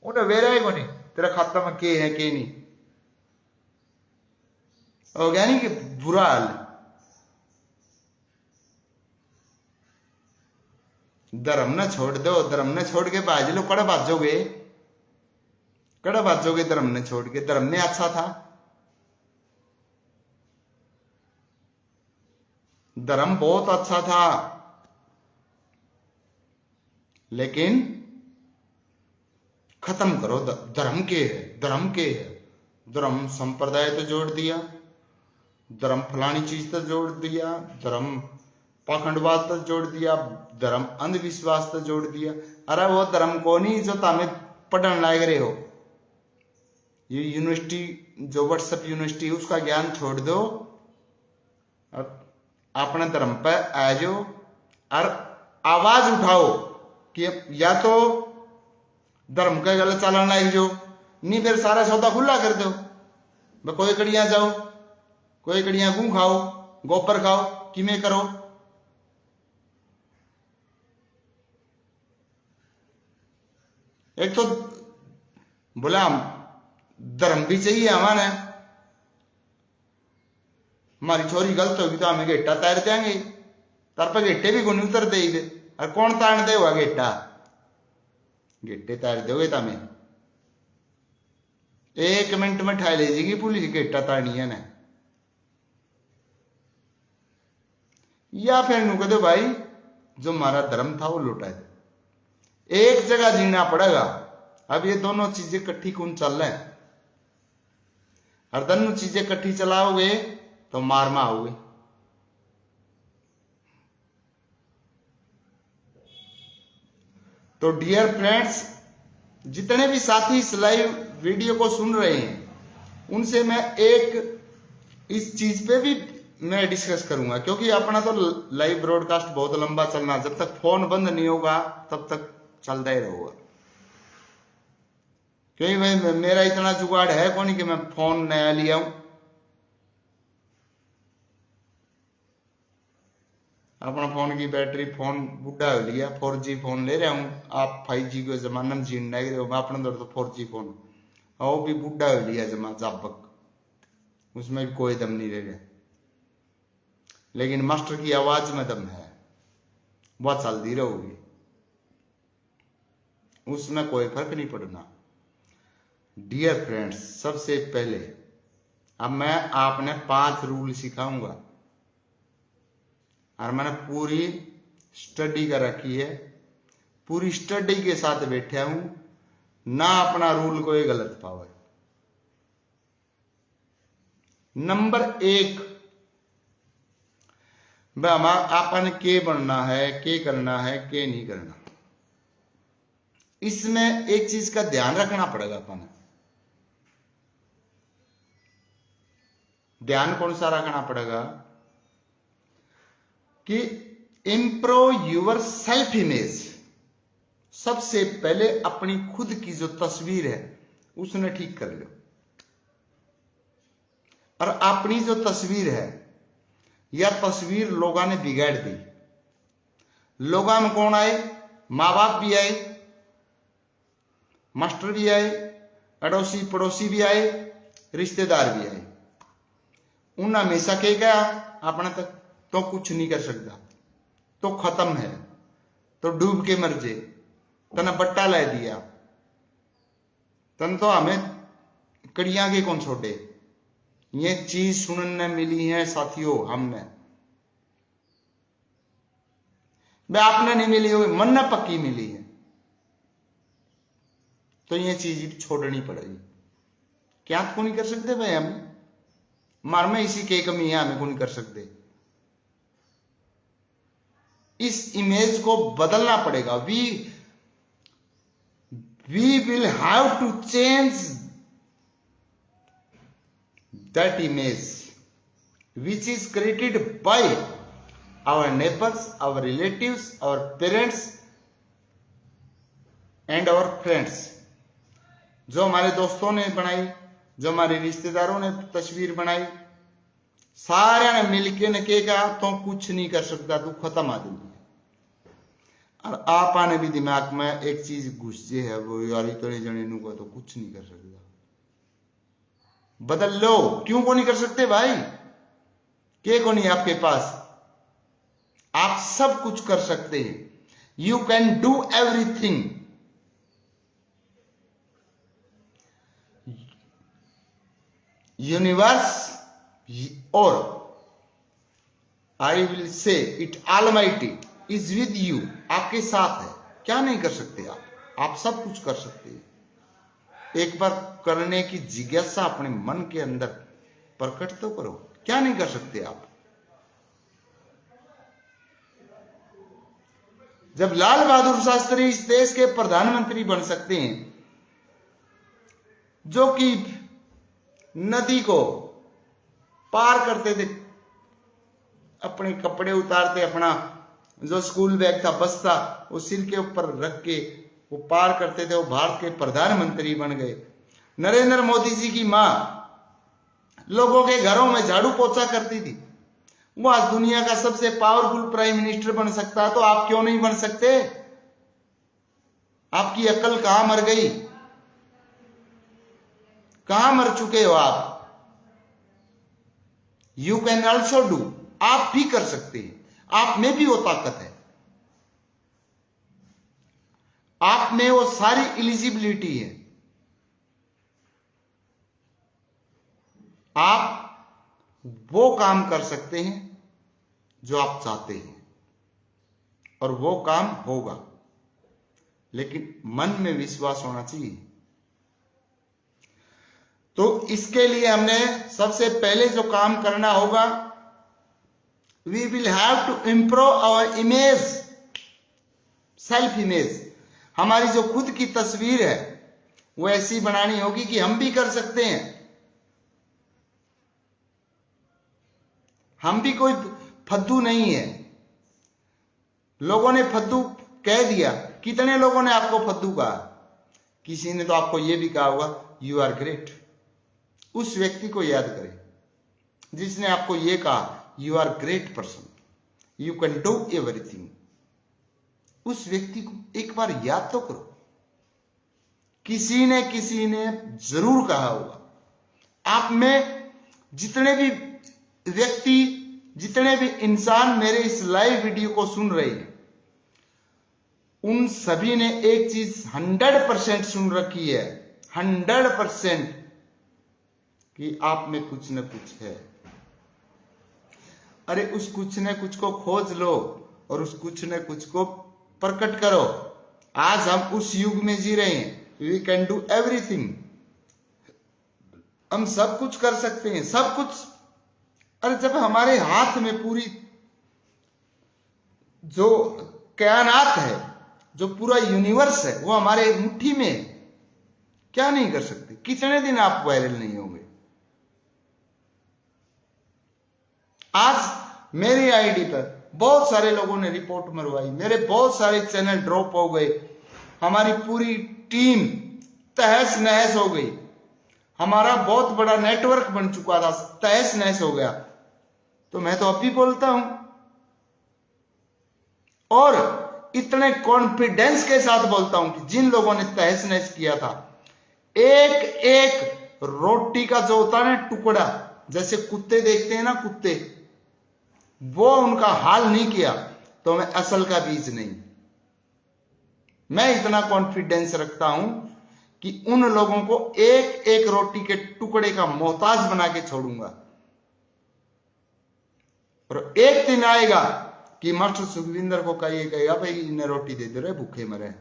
उन्हें वेरा ही को नहीं, तेरा खाता में के है के नहीं, हो गया नहीं कि बुरा हाल। धर्म न छोड़ दो, धर्म न छोड़ के बाज लो, कड़ा बाजोगे, कड़ा बाजोगे धर्म ने छोड़ के। धर्म ने अच्छा था, धर्म बहुत अच्छा था, लेकिन खत्म करो। धर्म के है, धर्म के है, धर्म संप्रदाय तो जोड़ दिया, धर्म फलानी चीज तो जोड़ दिया, धर्म पाखंडवाद तो जोड़ दिया, धर्म अंधविश्वास तो जोड़ दिया। अरे वो धर्म को नहीं जो हमें पढ़ने लायक रहे हो। ये यूनिवर्सिटी जो व्हाट्सएप यूनिवर्सिटी उसका ज्ञान छोड़ दो और अपने धर्म पर आ जाओ और आवाज उठाओ कि या तो धर्म का गलत चालन लायक जो नहीं, फिर सारा सौदा खुला कर दो। कोई कड़ियां जाओ, कोई कड़ियां गू खाओ, गोपर खाओ, किमें करो। एक तो बोला धर्म भी चाहिए हमारे, हमारी छोरी गलत होगी तो हमें गेटा तार देंगे, तार पर गेटे भी कोई उतर देंगे। और कौन तार दे हुआ गेटा, गेटे तार दोगे तो हमें 1 मिनट में ठा ले जाएगी पुलिस, गेटा तारनी है ना। या फिर नु कह दो भाई जो हमारा धर्म था वो लौटा दे, एक जगह जीना पड़ेगा। अब ये दोनों चीजें इकट्ठी कौन चल रहा है, और दोनों चीजें इकट्ठी चलाओगे तो मार में आओगे। तो डियर फ्रेंड्स, जितने भी साथी इस लाइव वीडियो को सुन रहे हैं उनसे मैं एक इस चीज पे भी मैं डिस्कस करूंगा, क्योंकि अपना तो लाइव ब्रॉडकास्ट बहुत लंबा चलना, जब तक फोन बंद नहीं होगा तब तक चलता ही रहेगा। क्योंकि भाई मेरा इतना जुगाड़ है कौन कि मैं फोन नया लिया हूं। अपना फोन की बैटरी, फोन बुढ़ा हो लिया, 4G फोन ले रहा हूं। आप 5G के जमाने में जीन लग रहे हो, मैं अपने दौर तो 4G फोन वो भी बुढ़ा हो लिया जमा जाबक, उसमें भी कोई दम नहीं रह गया। लेकिन मास्टर की आवाज में दम है, वह चलती रहोगी, उसमें कोई फर्क नहीं पड़ना। डियर फ्रेंड्स, सबसे पहले अब मैं आपने 5 रूल सिखाऊंगा और मैंने पूरी स्टडी कर रखी है, पूरी स्टडी के साथ बैठा हूं ना, अपना रूल कोई गलत पावे। नंबर 1, आपने के बनना है, के करना है, के नहीं करना। इसमें एक चीज का ध्यान रखना पड़ेगा अपन। ध्यान कौन सा रखना पड़ेगा कि इंप्रूव योर सेल्फ इमेज। सबसे पहले अपनी खुद की जो तस्वीर है उसने ठीक कर लो। और अपनी जो तस्वीर है यह तस्वीर लोगों ने बिगाड़ दी। लोगों में कौन आए? माँ बाप भी आए, मास्टर भी आए, अड़ोसी पड़ोसी भी आए, रिश्तेदार भी आए। उन हमेशा कह गया अपने तक तो कुछ नहीं कर सकता, तो खत्म है, तो डूब के मर जे, तना बट्टा ला दिया, तन तो हमें कड़ियां के कौन छोड़े। ये चीज सुनने मिली है साथियों, हमने आपने नहीं मिली होगी, मन न पक्की मिली है, तो ये चीज छोड़नी पड़ेगी। क्या को नहीं कर सकते भाई, हम मार में इसी के कमी है, हमें को नहीं कर सकते। इस इमेज को बदलना पड़ेगा। We will have to change that image which is created by our neighbors, our relatives, our parents and our friends। जो हमारे दोस्तों ने बनाई, जो हमारे रिश्तेदारों ने तस्वीर बनाई, सारे ने मिलके ने कहा तो कुछ नहीं कर सकता, तू खत्म आदमी। और आप आने भी दिमाग में एक चीज घुस जे है, वो यार इतने जने नु को तो कुछ नहीं कर सकता। बदल लो। क्यों को नहीं कर सकते भाई? के को नहीं आपके पास? आप सब कुछ कर सकते हैं। You can do everything. Universe और I will say it almighty is with you, आपके साथ है। क्या नहीं कर सकते आप सब कुछ कर सकते हैं। एक बार करने की जिज्ञासा अपने मन के अंदर प्रकट तो करो। क्या नहीं कर सकते आप? जब लाल बहादुर शास्त्री इस देश के प्रधानमंत्री बन सकते हैं, जो कि नदी को पार करते थे, अपने कपड़े उतारते, अपना जो स्कूल बैग था, बस्ता, वो सिर के ऊपर रख के वो पार करते थे, वो भारत के प्रधानमंत्री बन गए। नरेंद्र मोदी जी की मां लोगों के घरों में झाड़ू पोछा करती थी, वो आज दुनिया का सबसे पावरफुल प्राइम मिनिस्टर बन सकता है, तो आप क्यों नहीं बन सकते? आपकी अकल कहां मर गई? कहां मर चुके हो आप? यू कैन ऑल्सो डू, आप भी कर सकते हैं। आप में भी वो ताकत है, आप में वो सारी एलिजिबिलिटी है। आप वो काम कर सकते हैं जो आप चाहते हैं, और वो काम होगा, लेकिन मन में विश्वास होना चाहिए। तो इसके लिए हमने सबसे पहले जो काम करना होगा, we will have to improve our image, self image. हमारी जो खुद की तस्वीर है वो ऐसी बनानी होगी कि हम भी कर सकते हैं, हम भी कोई फद्दू नहीं है। लोगों ने फद्दू कह दिया, कितने लोगों ने आपको फद्दू कहा? किसी ने तो आपको यह भी कहा होगा यू आर ग्रेट। उस व्यक्ति को याद करें जिसने आपको यह कहा you are great person, you can do everything. उस व्यक्ति को एक बार याद तो करो, किसी ने जरूर कहा होगा। आप में जितने भी व्यक्ति, जितने भी इंसान मेरे इस लाइव वीडियो को सुन रहे हैं, उन सभी ने एक चीज 100% सुन रखी है, 100%, कि आप में कुछ न कुछ है। अरे उस कुछ न कुछ को खोज लो और उस कुछ न कुछ को प्रकट करो। आज हम उस युग में जी रहे हैं, वी कैन डू एवरीथिंग। हम सब कुछ कर सकते हैं, सब कुछ। अरे जब हमारे हाथ में पूरी जो कायनात है, जो पूरा यूनिवर्स है, वो हमारे मुट्ठी में है, क्या नहीं कर सकते? कितने दिन आप वायरल नहीं होंगे? आज मेरी आईडी पर बहुत सारे लोगों ने रिपोर्ट मरवाई, मेरे बहुत सारे चैनल ड्रॉप हो गए, हमारी पूरी टीम तहस नहस हो गई, हमारा बहुत बड़ा नेटवर्क बन चुका था, तहस नहस हो गया। तो मैं तो अब भी बोलता हूं, और इतने कॉन्फिडेंस के साथ बोलता हूं कि जिन लोगों ने तहस नहस किया था, एक एक रोटी का जो होता है ना टुकड़ा, जैसे कुत्ते देखते हैं ना, कुत्ते, वो उनका हाल नहीं किया, तो मैं असल का बीज नहीं। मैं इतना कॉन्फिडेंस रखता हूं कि उन लोगों को एक एक रोटी के टुकड़े का मोहताज बना के छोड़ूंगा। और एक दिन आएगा कि मास्टर सुखविंदर को कहिएगा भाई इन्हें रोटी दे दे रहे, भूखे मरे।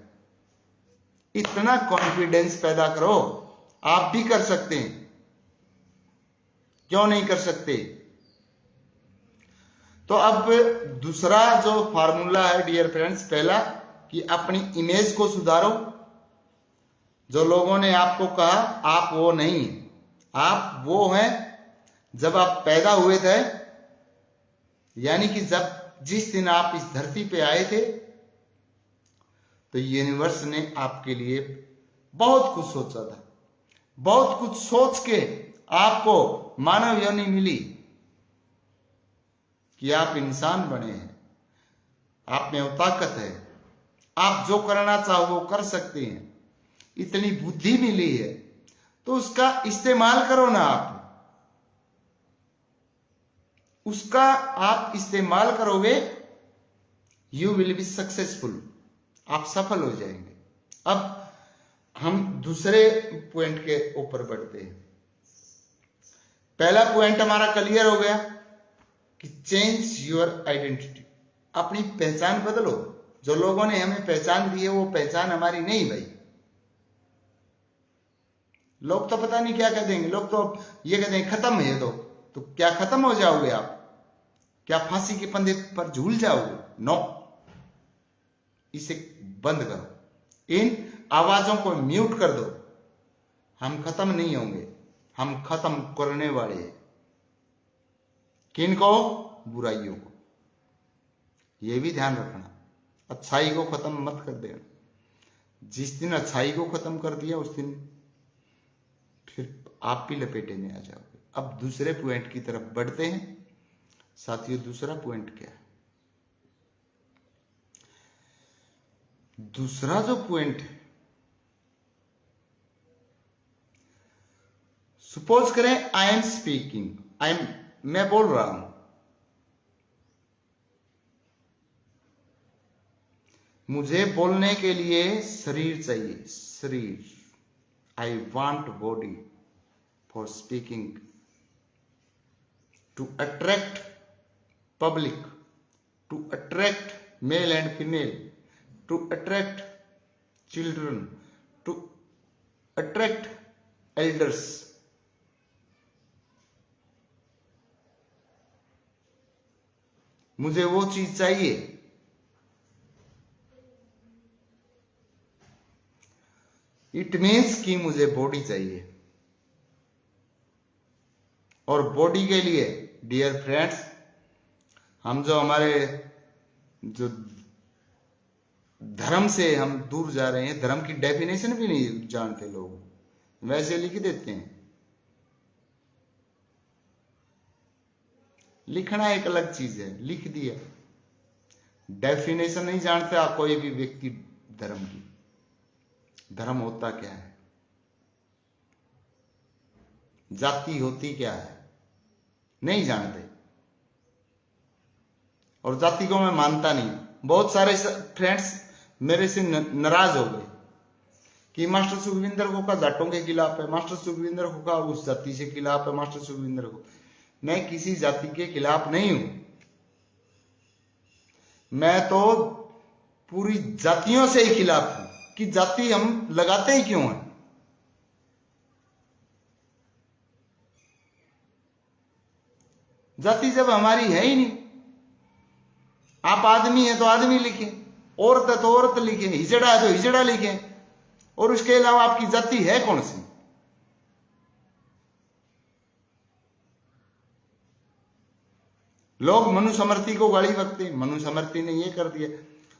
इतना कॉन्फिडेंस पैदा करो, आप भी कर सकते हैं, क्यों नहीं कर सकते? तो अब दूसरा जो फार्मूला है डियर फ्रेंड्स, पहला कि अपनी इमेज को सुधारो। जो लोगों ने आपको कहा आप वो नहीं, आप वो हैं जब आप पैदा हुए थे, यानी कि जब जिस दिन आप इस धरती पे आए थे, तो यूनिवर्स ने आपके लिए बहुत कुछ सोचा था, बहुत कुछ सोच के आपको मानव योनि मिली कि आप इंसान बने हैं, आप में वो ताकत है, आप जो करना चाहो वो कर सकते हैं, इतनी बुद्धि मिली है, तो उसका इस्तेमाल करो ना। आप उसका आप इस्तेमाल करोगे, यू विल बी सक्सेसफुल, आप सफल हो जाएंगे। अब हम दूसरे पॉइंट के ऊपर बढ़ते हैं। पहला पॉइंट हमारा क्लियर हो गया कि चेंज योर आइडेंटिटी, अपनी पहचान बदलो। जो लोगों ने हमें पहचान दी है वो पहचान हमारी नहीं भाई। लोग तो पता नहीं क्या कह देंगे, लोग तो ये कह देंगे खत्म है ये तो क्या खत्म हो जाओगे आप? क्या फांसी के फंदे पर झूल जाओगे? नो, इसे बंद करो, इन आवाजों को म्यूट कर दो। हम खत्म नहीं होंगे, हम खत्म करने वाले हैं। किनको? बुराइयों को। यह भी ध्यान रखना, अच्छाई को खत्म मत कर देना। जिस दिन अच्छाई को खत्म कर दिया उस दिन फिर आप भी लपेटे में आ जाओगे। अब दूसरे पॉइंट की तरफ बढ़ते हैं साथियों। दूसरा पॉइंट क्या है? दूसरा जो पॉइंट है, सपोज करें आई एम स्पीकिंग, मैं बोल रहा हूं, मुझे बोलने के लिए शरीर चाहिए, शरीर। I want body for speaking, to attract public, to attract male and female, to attract children, to attract elders. मुझे वो चीज चाहिए। इट मीन्स कि मुझे बॉडी चाहिए। और बॉडी के लिए डियर फ्रेंड्स, हम जो हमारे जो धर्म से हम दूर जा रहे हैं, धर्म की डेफिनेशन भी नहीं जानते लोग, वैसे लिख देते हैं। लिखना एक अलग चीज है, लिख दिया, डेफिनेशन नहीं जानता कोई भी व्यक्ति धर्म की। धर्म होता क्या है, जाति होती क्या है, नहीं जानते। और जाति को मैं मानता नहीं। बहुत सारे फ्रेंड्स मेरे से नाराज हो गए कि मास्टर सुखविंदर को का जाटों के खिलाफ है, मास्टर सुखविंदर को का उस जाति से खिलाफ है, मास्टर सुखविंदर को। मैं किसी जाति के खिलाफ नहीं हूं, मैं तो पूरी जातियों से ही खिलाफ हूं कि जाति हम लगाते ही क्यों हैं। जाति जब हमारी है ही नहीं। आप आदमी है तो आदमी लिखें, औरत है तो औरत लिखें, हिजड़ा है तो हिजड़ा लिखें, और उसके अलावा आपकी जाति है कौन सी? लोग मनुस्मृति को गाली बकते, मनुस्मृति ने ये कर दिया।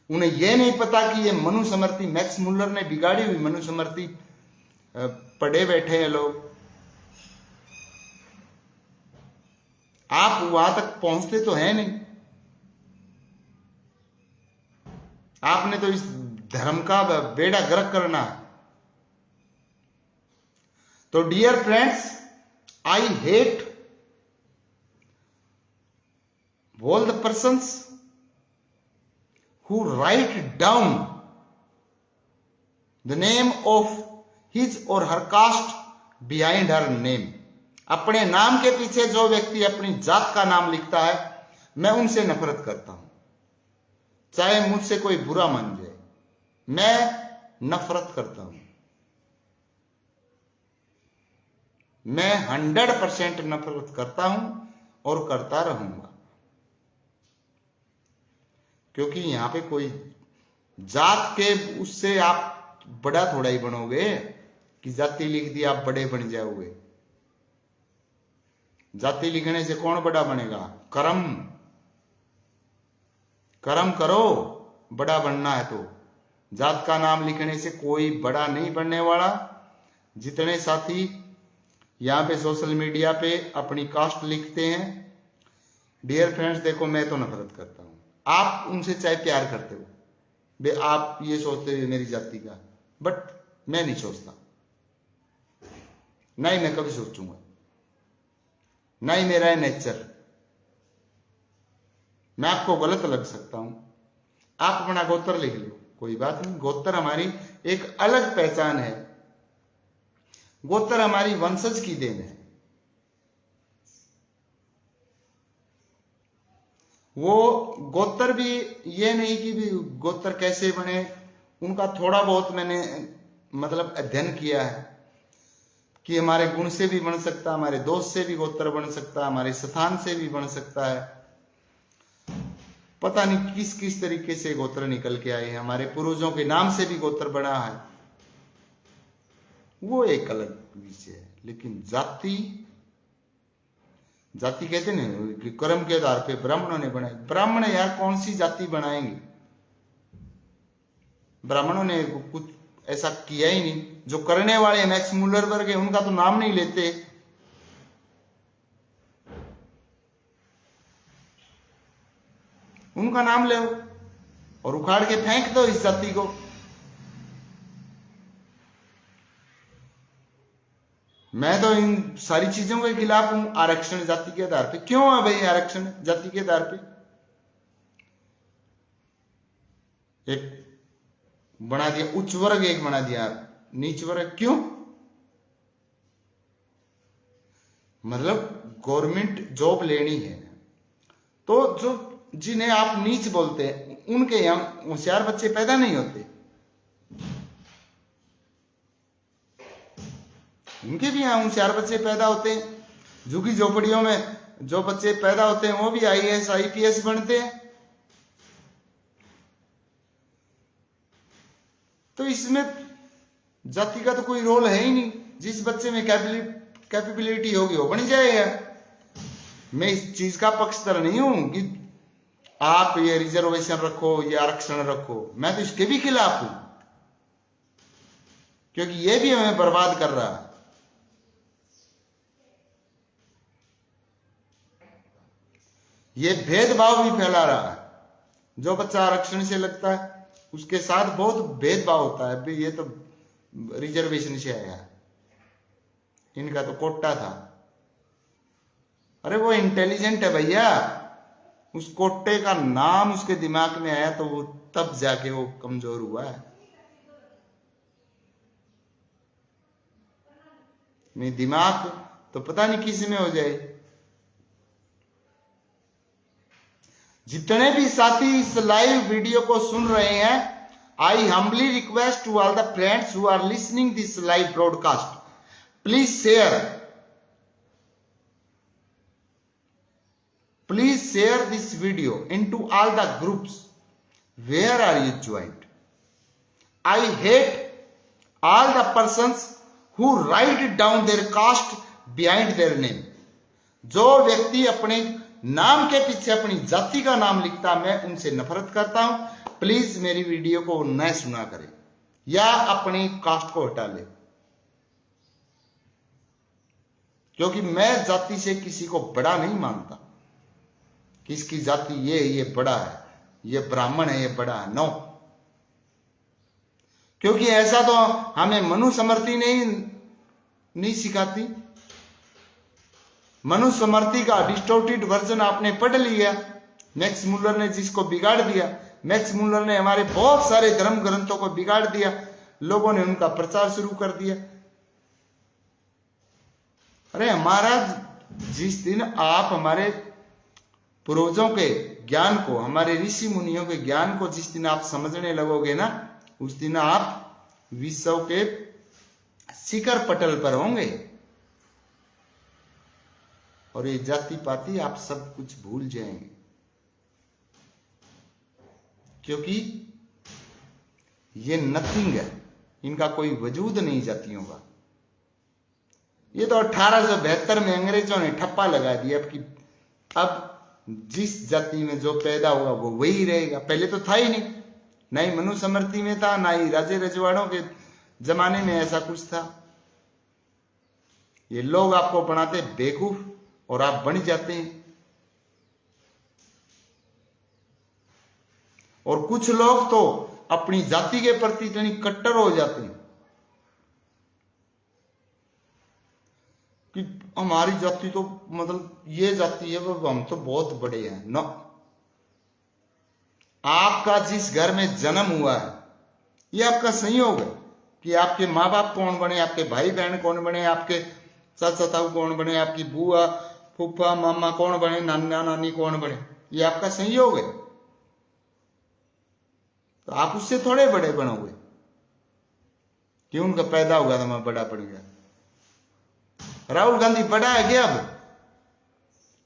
उन्हें यह नहीं पता कि ये मनुस्मृति मैक्स मुल्लर ने बिगाड़ी हुई मनुस्मृति पढ़े बैठे हैं लोग। आप वहां तक पहुंचते तो है नहीं। आपने तो इस धर्म का बेड़ा गर्क करना है। तो dear friends, I hate all the persons who write down the name of his or her caste behind her name. अपने नाम के पीछे जो व्यक्ति अपनी जात का नाम लिखता है, मैं उनसे नफरत करता हूं। चाहे मुझसे कोई बुरा मान जाए, मैं नफरत करता हूं। मैं 100% नफरत करता हूं और करता रहूंगा। क्योंकि यहां पे कोई जात के उससे आप बड़ा थोड़ा ही बनोगे कि जाति लिख दी आप बड़े बन जाओगे। जाति लिखने से कौन बड़ा बनेगा? कर्म कर्म करो, बड़ा बनना है तो। जात का नाम लिखने से कोई बड़ा नहीं बनने वाला। जितने साथी यहां पे सोशल मीडिया पे अपनी कास्ट लिखते हैं, डियर फ्रेंड्स देखो, मैं तो नफरत करता हूं। आप उनसे चाहे प्यार करते हो, बे आप ये सोचते हो मेरी जाति का, बट मैं नहीं सोचता, नहीं मैं कभी सोचूंगा, नहीं मेरा है नेचर। मैं आपको गलत लग सकता हूं, आप अपना गोत्र लिख लो, कोई बात नहीं। गोत्र हमारी एक अलग पहचान है, गोत्र हमारी वंशज की देन है। वो गोत्र भी ये नहीं कि भी गोत्र कैसे बने, उनका थोड़ा बहुत मैंने मतलब अध्ययन किया है। कि हमारे गुण से भी बन सकता है, हमारे दोष से भी गोत्र बन सकता है, हमारे स्थान से भी बन सकता है। पता नहीं किस किस तरीके से गोत्र निकल के आए हैं, हमारे पूर्वजों के नाम से भी गोत्र बना है, वो एक अलग विषय है। लेकिन जाति कहते हैं कि कर्म के आधार पे ब्राह्मणों ने बनाई। ब्राह्मण यार कौन सी जाति बनाएंगे? ब्राह्मणों ने कुछ ऐसा किया ही नहीं। जो करने वाले मैक्स मुलर वर्ग है उनका तो नाम नहीं लेते। उनका नाम ले और उखाड़ के फेंक दो इस जाति को। मैं तो इन सारी चीजों के खिलाफ हूं। आरक्षण जाति के आधार पे क्यों है भाई? आरक्षण जाति के आधार पे एक बना दिया उच्च वर्ग, एक बना दिया नीच वर्ग। क्यों? मतलब गवर्नमेंट जॉब लेनी है तो जो जिन्हें आप नीच बोलते हैं उनके यहां होशियार बच्चे पैदा नहीं होते। उनके भी यहां होशियार बच्चे पैदा होते हैं। झुग्गी झोपड़ियों में जो बच्चे पैदा होते हैं वो भी IAS IPS बनते हैं। तो इसमें जाति का तो कोई रोल है ही नहीं। जिस बच्चे में कैपेबिलिटी होगी वो बन जाएगा। मैं इस चीज का पक्षधर नहीं हूं कि आप ये रिजर्वेशन रखो, ये आरक्षण रखो। मैं तो इसके भी खिलाफ हूं क्योंकि ये भी हमें बर्बाद कर रहा है। ये भेदभाव भी फैला रहा है। जो बच्चा आरक्षण से लगता है उसके साथ बहुत भेदभाव होता है। ये तो रिजर्वेशन से आया, इनका तो कोटा था। अरे वो इंटेलिजेंट है भैया, उस कोटे का नाम उसके दिमाग में आया तो वो तब जाके वो कमजोर हुआ है। नहीं दिमाग तो पता नहीं किस में हो जाए। जितने भी साथी इस लाइव वीडियो को सुन रहे हैं, I humbly request to all the friends who are listening this live broadcast, please share this video into all the groups where are you joined. I hate all the persons who write down their caste behind their name. जो व्यक्ति अपने नाम के पीछे अपनी जाति का नाम लिखता, मैं उनसे नफरत करता हूं। प्लीज मेरी वीडियो को न सुना करें या अपनी कास्ट को हटा ले, क्योंकि मैं जाति से किसी को बड़ा नहीं मानता। किसकी जाति ये बड़ा है, ये ब्राह्मण है, ये बड़ा है, नो। क्योंकि ऐसा तो हमें मनुस्मृति नहीं सिखाती। मनुस्मृति का डिस्टोर्टेड वर्जन आपने पढ़ लिया। मैक्स मुलर ने जिसको बिगाड़ दिया, मैक्स मुलर ने हमारे बहुत सारे धर्म ग्रंथों को बिगाड़ दिया। लोगों ने उनका प्रचार शुरू कर दिया। अरे हमारा जिस दिन आप हमारे पूर्वजों के ज्ञान को, हमारे ऋषि मुनियों के ज्ञान को जिस दिन आप समझने लगोगे ना, उस दिन आप विश्व के शिखर पटल पर होंगे। और ये जाति पाति आप सब कुछ भूल जाएंगे, क्योंकि ये नथिंग है, इनका कोई वजूद नहीं जातियों का। ये तो 1872 में अंग्रेजों ने ठप्पा लगा दिया कि अब जिस जाति में जो पैदा होगा वो वही रहेगा। पहले तो था ही नहीं, ना ही मनुस्मृति में था, ना ही राजे रजवाड़ों के जमाने में ऐसा कुछ था। ये लोग आपको बनाते बेवकूफ और आप बन जाते हैं। और कुछ लोग तो अपनी जाति के प्रति इतनी कट्टर हो जाते हैं कि हमारी जाति तो मतलब ये जाति है, हम तो बहुत बड़े हैं। न, आपका जिस घर में जन्म हुआ है ये आपका संयोग है कि आपके माँ बाप कौन बने, आपके भाई बहन कौन बने, आपके चाचा ताऊ कौन बने, आपकी बुआ फूफा मामा कौन बने, नाना नानी कौन बने, ये आपका संयोग है। तो आप उससे थोड़े बड़े बनोगे कि उनका पैदा हुआ था मैं बड़ा बन गया। राहुल गांधी बड़ा है क्या? अब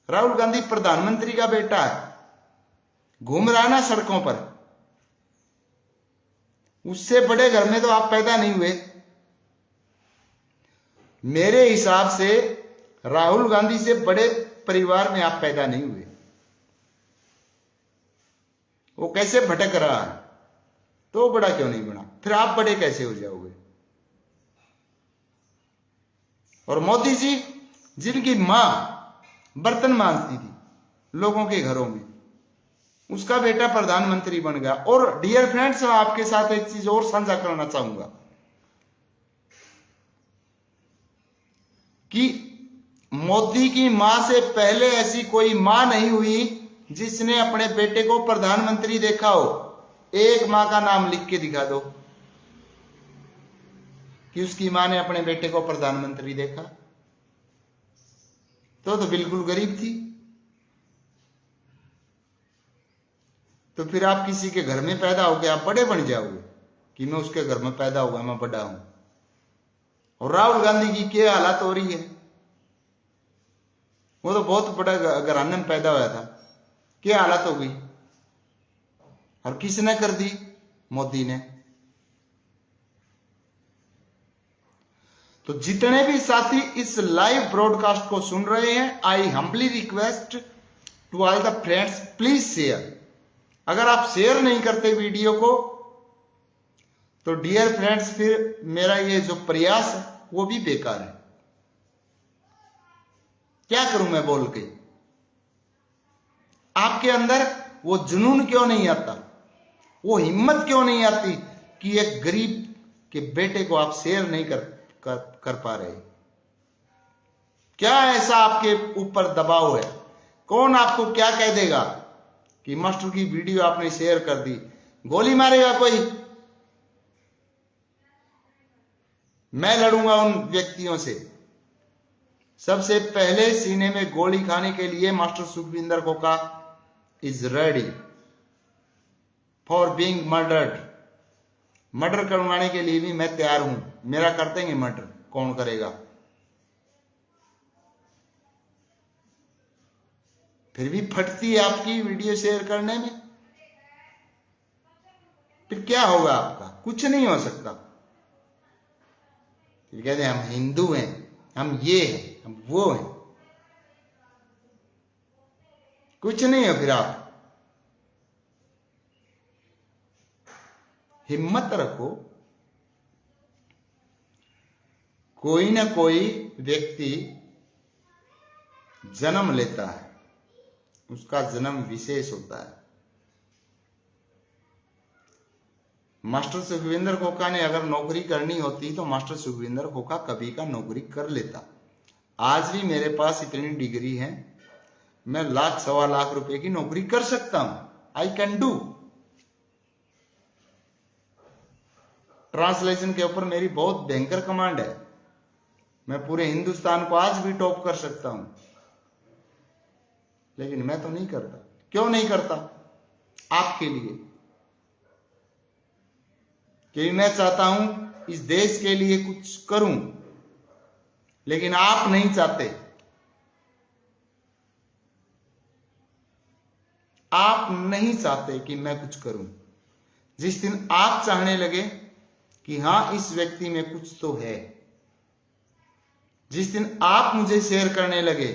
राहुल गांधी प्रधानमंत्री का बेटा है, घूम रहा है ना सड़कों पर। उससे बड़े घर में तो आप पैदा नहीं हुए। मेरे हिसाब से राहुल गांधी से बड़े परिवार में आप पैदा नहीं हुए। वो कैसे भटक रहा है तो बड़ा क्यों नहीं बना, फिर आप बड़े कैसे हो जाओगे? और मोदी जी, जिनकी मां बर्तन मांजती थी लोगों के घरों में, उसका बेटा प्रधानमंत्री बन गया। और डियर फ्रेंड्स, मैं आपके साथ एक चीज और साझा करना चाहूंगा कि मोदी की मां से पहले ऐसी कोई मां नहीं हुई जिसने अपने बेटे को प्रधानमंत्री देखा हो। एक मां का नाम लिख के दिखा दो कि उसकी मां ने अपने बेटे को प्रधानमंत्री देखा। तो बिल्कुल गरीब थी। तो फिर आप किसी के घर में पैदा होगे, आप बड़े बन जाओगे कि मैं उसके घर में पैदा होगा, मैं बड़ा हूं। और राहुल गांधी की क्या हालत हो रही है? वो तो बहुत बड़ा घराने में पैदा हुआ था, क्या हालत हो गई? और किसने कर दी? मोदी ने। तो जितने भी साथी इस लाइव ब्रॉडकास्ट को सुन रहे हैं, I humbly request to all the friends, please share. अगर आप शेयर नहीं करते वीडियो को तो डियर फ्रेंड्स, फिर मेरा ये जो प्रयास है वो भी बेकार है। क्या करूं मैं बोल के? आपके अंदर वो जुनून क्यों नहीं आता, वो हिम्मत क्यों नहीं आती कि एक गरीब के बेटे को आप शेयर नहीं कर पा रहे? क्या ऐसा आपके ऊपर दबाव है? कौन आपको क्या कह देगा कि मास्टर की वीडियो आपने शेयर कर दी, गोली मारेगा कोई? मैं लड़ूंगा उन व्यक्तियों से। सबसे पहले सीने में गोली खाने के लिए master Sukhvinder Khokha is ready for being murdered. Murder करवाने के लिए भी मैं तैयार हूं। मेरा कर देंगे मर्डर, कौन करेगा? फिर भी फटती है आपकी वीडियो शेयर करने में। फिर क्या होगा आपका? कुछ नहीं हो सकता। फिर कहते हैं हम हिंदू हैं, हम ये हैं, हम वो हैं। कुछ नहीं है। फिर आप हिम्मत रखो। कोई ना कोई व्यक्ति जन्म लेता है, उसका जन्म विशेष होता है। मास्टर सुखविंदर खोखा ने अगर नौकरी करनी होती तो मास्टर सुखविंदर खोखा कभी का नौकरी कर लेता। आज भी मेरे पास इतनी डिग्री है, मैं लाख सवा लाख रुपए की नौकरी कर सकता हूं। I can do. ट्रांसलेशन के ऊपर मेरी बहुत भयंकर कमांड है। मैं पूरे हिंदुस्तान को आज भी टॉप कर सकता हूं, लेकिन मैं तो नहीं करता। क्यों नहीं करता? आपके लिए। क्योंकि मैं चाहता हूं इस देश के लिए कुछ करूं, लेकिन आप नहीं चाहते। आप नहीं चाहते कि मैं कुछ करूं। जिस दिन आप चाहने लगे कि हां इस व्यक्ति में कुछ तो है, जिस दिन आप मुझे शेयर करने लगे,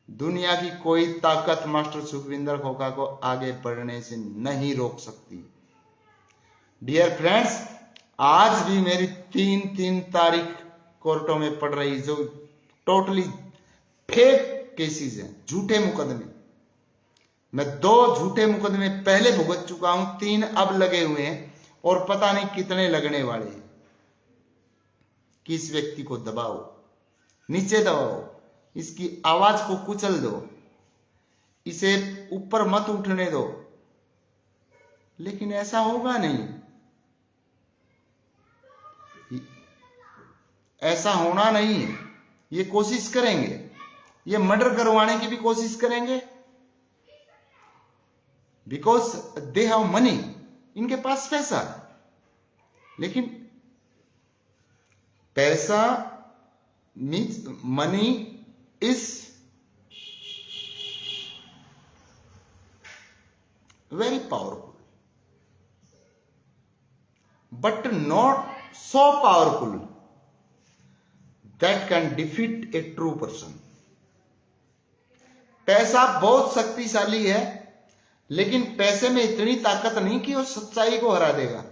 दुनिया की कोई ताकत मास्टर सुखविंदर खोखा को आगे बढ़ने से नहीं रोक सकती। डियर फ्रेंड्स, आज भी मेरी 3 तारीख कोर्टों में पड़ रही जो टोटली फेक केसेस हैं, झूठे मुकदमे। मैं 2 झूठे मुकदमे पहले भुगत चुका हूं, 3 अब लगे हुए हैं और पता नहीं कितने लगने वाले हैं। कि इस व्यक्ति को दबाओ, नीचे दबाओ, इसकी आवाज को कुचल दो, इसे ऊपर मत उठने दो। लेकिन ऐसा होगा नहीं, ऐसा होना नहीं है। ये कोशिश करेंगे, ये मर्डर करवाने की भी कोशिश करेंगे, बिकॉज दे हैव मनी। इनके पास पैसा है। लेकिन पैसा means money is very powerful, but not so powerful that can defeat a true person. पैसा बहुत शक्तिशाली है, लेकिन पैसे में इतनी ताकत नहीं कि वो सच्चाई को हरा देगा।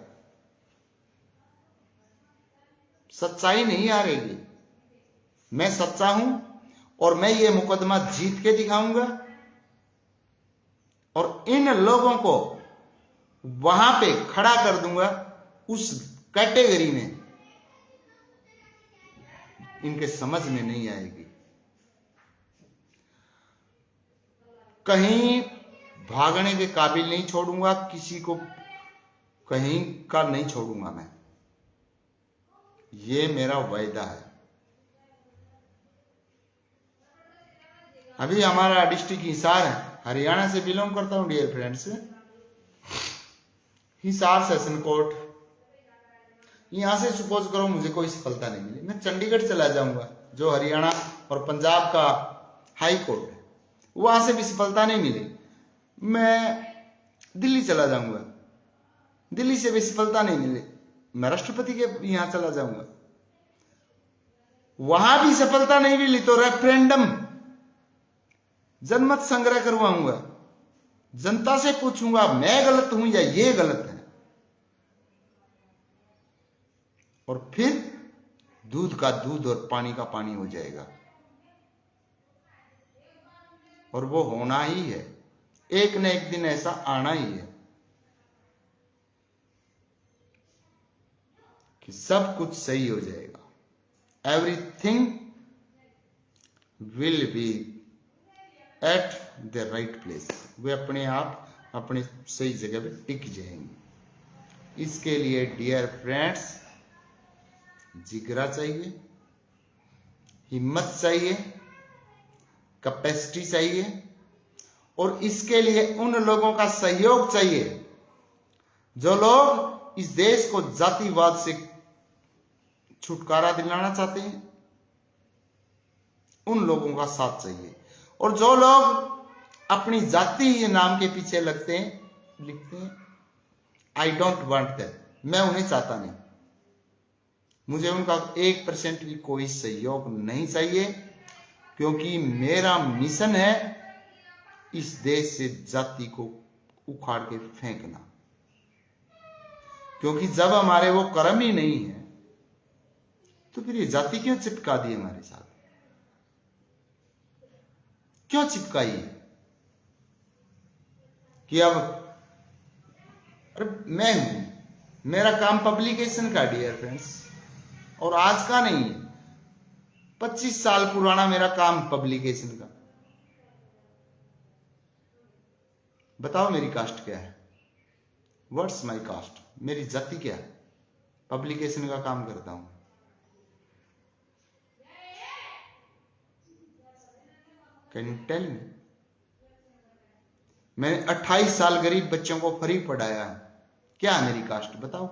सच्चाई नहीं हारेगी। मैं सच्चा हूं और मैं ये मुकदमा जीत के दिखाऊंगा और इन लोगों को वहां पे खड़ा कर दूंगा उस कैटेगरी में, इनके समझ में नहीं आएगी। कहीं भागने के काबिल नहीं छोड़ूंगा, किसी को कहीं का नहीं छोड़ूंगा मैं, ये मेरा वायदा है। अभी हमारा डिस्ट्रिक्ट हिसार है, हरियाणा से बिलोंग करता हूं dear friends. Hisar session court, यहां से सपोज करो मुझे कोई सफलता नहीं मिली, मैं चंडीगढ़ चला जाऊंगा, जो हरियाणा और पंजाब का हाई कोर्ट है, वहां से भी सफलता नहीं मिली, मैं दिल्ली चला जाऊंगा, दिल्ली से भी सफलता नहीं मिली, मैं राष्ट्रपति के यहां चला जाऊंगा, वहां भी सफलता नहीं मिली तो रेफरेंडम जनमत संग्रह करवाऊंगा, जनता से पूछूंगा मैं गलत हूं या ये गलत है, और फिर दूध का दूध और पानी का पानी हो जाएगा। और वो होना ही है, एक न एक दिन ऐसा आना ही है कि सब कुछ सही हो जाएगा। Everything will be at the right place, वे अपने आप अपने सही जगह पे टिक जाएंगे। इसके लिए डियर फ्रेंड्स जिगरा चाहिए, हिम्मत चाहिए, कैपेसिटी चाहिए, और इसके लिए उन लोगों का सहयोग चाहिए जो लोग इस देश को जातिवाद से छुटकारा दिलाना चाहते हैं, उन लोगों का साथ चाहिए। और जो लोग अपनी जाति नाम के पीछे लिखते हैं आई डोंट वांट दैट, मैं उन्हें चाहता नहीं, मुझे उनका 1% भी कोई सहयोग नहीं चाहिए, क्योंकि मेरा मिशन है इस देश से जाति को उखाड़ के फेंकना। क्योंकि जब हमारे वो कर्म ही नहीं है तो फिर ये जाति क्यों चिपका दी हमारे साथ, क्यों चिपकाई कि अब अरे मैं हूं, मेरा काम पब्लिकेशन का डियर फ्रेंड्स, और आज का नहीं है, 25 साल पुराना मेरा काम पब्लिकेशन का। बताओ मेरी कास्ट क्या है, व्हाट्स माय कास्ट, मेरी जाति क्या है, पब्लिकेशन का काम करता हूं। Can you tell me? मैंने 28 साल गरीब बच्चों को फ्री पढ़ाया है, क्या है मेरी कास्ट बताओ?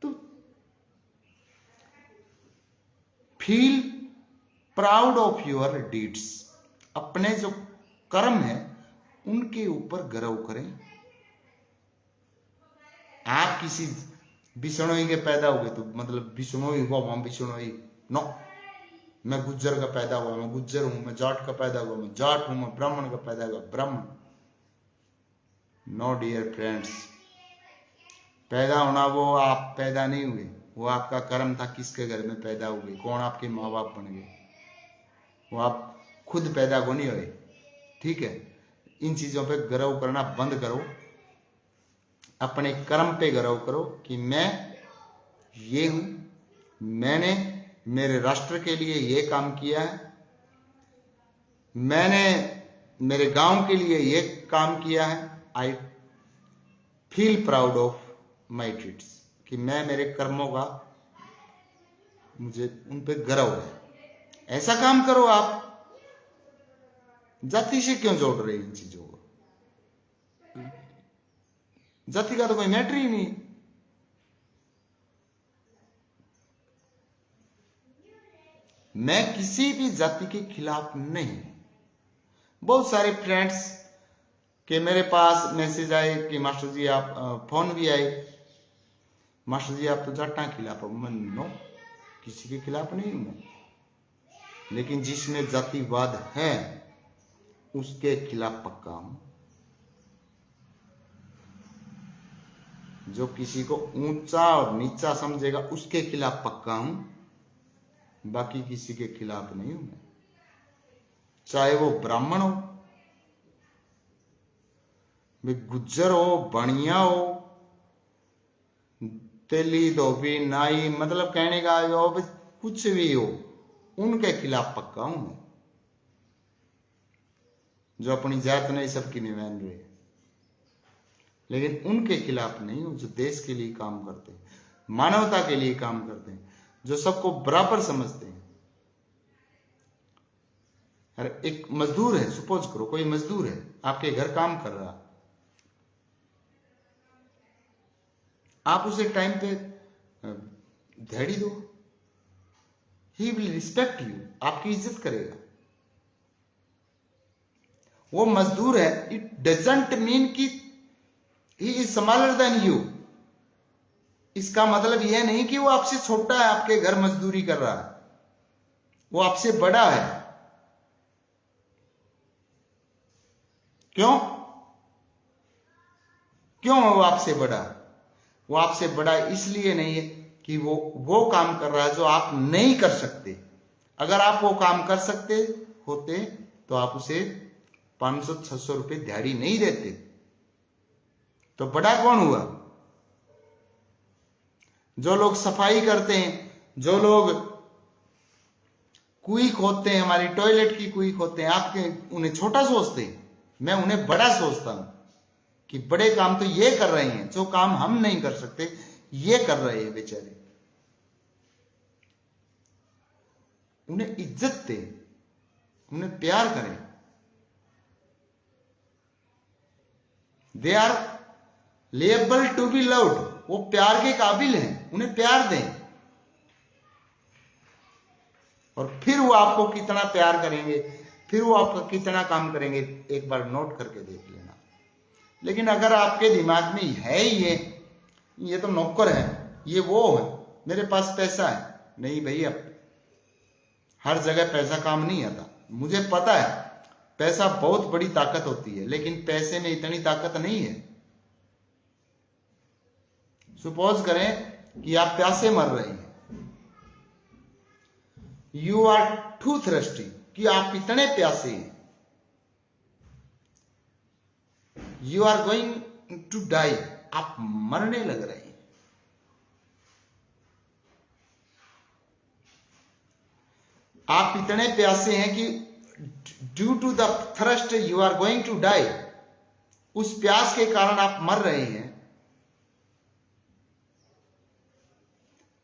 तो feel proud of your deeds, अपने जो कर्म है उनके ऊपर गर्व करें। आप किसी बिश्नोई के पैदा हुए तो मतलब बिश्नोई हुआ वहां बिश्नोई नो, मैं गुज्जर का पैदा हुआ मैं गुज्जर हूं, मैं जाट का पैदा हुआ मैं जाट हूं, मैं ब्राह्मण का पैदा हुआ ब्राह्मण। नो डियर फ्रेंड्स, पैदा होना वो आप पैदा नहीं हुए, वो आपका कर्म था, किसके घर में पैदा हुए, कौन आपके माँ बाप बन गए, वो आप खुद पैदा को नहीं हुए। ठीक है, इन चीजों पे गर्व करना बंद करो, अपने कर्म पे गर्व करो कि मैं ये हूं, मैंने मेरे राष्ट्र के लिए ये काम किया है, मैंने मेरे गांव के लिए ये काम किया है। I feel proud of my deeds, कि मैं मेरे कर्मों का मुझे उन पे गर्व है। ऐसा काम करो आप, जाति से क्यों जोड़ रहे इन चीजों को? जाति का तो कोई मैटर ही नहीं। मैं किसी भी जाति के खिलाफ नहीं। बहुत सारे फ्रेंड्स के मेरे पास मैसेज आए कि मास्टर जी आप, फोन भी आए, मास्टर जी आप तो जाटा खिलाफ हो। मैं नो, किसी के खिलाफ नहीं हूं मैं, लेकिन जिसमें जातिवाद है उसके खिलाफ पक्का हूं। जो किसी को ऊंचा और नीचा समझेगा उसके खिलाफ पक्का हूं, बाकी किसी के खिलाफ नहीं हूं मैं। चाहे वो ब्राह्मण हो, वे गुज्जर हो, बनिया हो, तेली धोबी नाई, मतलब कहने का जो कुछ भी हो, उनके खिलाफ पक्का हूं मैं। जो अपनी जात नहीं सबकी नहीं मान रहे, लेकिन उनके खिलाफ नहीं हूं। जो देश के लिए काम करते हैं, मानवता के लिए काम करते हैं, जो सबको बराबर समझते हैं। अरे एक मजदूर है, सपोज करो कोई मजदूर है आपके घर काम कर रहा, आप उसे टाइम पे दिहाड़ी दो, ही विल रिस्पेक्ट यू, आपकी इज्जत करेगा। वो मजदूर है, इट डजंट मीन कि he is smaller than you. इसका मतलब यह नहीं कि वो आपसे छोटा है, आपके घर मजदूरी कर रहा है, वो आपसे बड़ा है। क्यों क्यों वो आपसे बड़ा? वो आपसे बड़ा इसलिए नहीं है कि वो काम कर रहा है जो आप नहीं कर सकते। अगर आप वो काम कर सकते होते तो आप उसे 500-600 रुपए दिहाड़ी नहीं देते। तो बड़ा कौन हुआ? जो लोग सफाई करते हैं, जो लोग कुई खोदते हैं, हमारी टॉयलेट की कुई खोदते हैं, आपके उन्हें छोटा सोचते हैं, मैं उन्हें बड़ा सोचता हूं कि बड़े काम तो ये कर रहे हैं, जो काम हम नहीं कर सकते ये कर रहे हैं बेचारे। उन्हें इज्जत दे, उन्हें प्यार करें। They are able to be loved, वो प्यार के काबिल हैं, उन्हें प्यार दें। और फिर वो आपको कितना प्यार करेंगे, फिर वो आपका कितना काम करेंगे, एक बार नोट करके देख लेना। लेकिन अगर आपके दिमाग में है ही ये तो नौकर है, ये वो है, मेरे पास पैसा है, नहीं भैया, हर जगह पैसा काम नहीं आता। मुझे पता है पैसा बहुत बड़ी ताकत होती है, लेकिन पैसे में इतनी ताकत नहीं है। सपोज करें कि आप प्यासे मर रहे हैं, यू आर टू थ्रस्टी, कि आप इतने प्यासे हैं, you are going to die, आप मरने लग रहे हैं। आप इतने प्यासे हैं कि due to the thirst you are going to die, उस प्यास के कारण आप मर रहे हैं।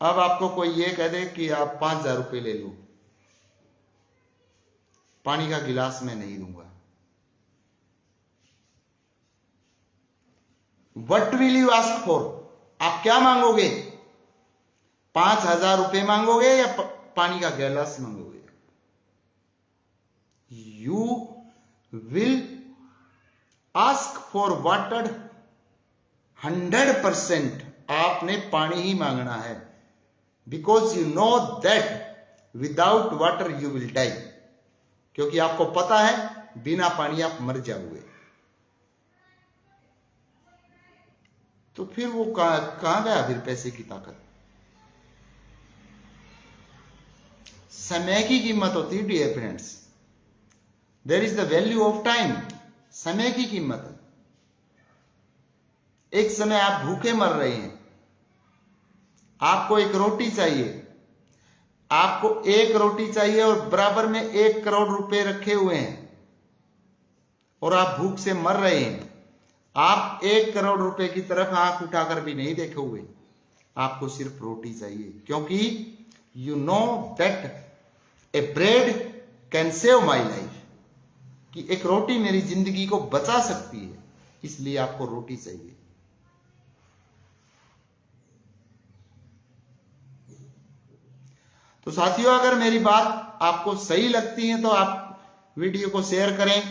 अब आपको कोई ये कह दे कि आप 5,000 रुपए ले लो, पानी का गिलास मैं नहीं दूंगा, what will you ask for? आप क्या मांगोगे? 5,000 रुपए मांगोगे या पानी का गिलास मांगोगे? You will ask for water 100%, आपने पानी ही मांगना है, because you know that without water you will die, क्योंकि आपको पता है बिना पानी आप मर जाओगे। तो फिर वो कहां गया फिर पैसे की ताकत? समय की कीमत होती है dear friends, there is the value of time. समय की कीमत है। एक समय आप भूखे मर रहे हैं, आपको एक रोटी चाहिए, आपको एक रोटी चाहिए और बराबर में 1 करोड़ रुपए रखे हुए हैं और आप भूख से मर रहे हैं। आप 1 करोड़ रुपए की तरफ आंख उठाकर भी नहीं देखोगे, आपको सिर्फ रोटी चाहिए, क्योंकि you know that A bread can save my life, कि एक रोटी मेरी जिंदगी को बचा सकती है, इसलिए आपको रोटी चाहिए। तो साथियों, अगर मेरी बात आपको सही लगती है तो आप वीडियो को शेयर करें।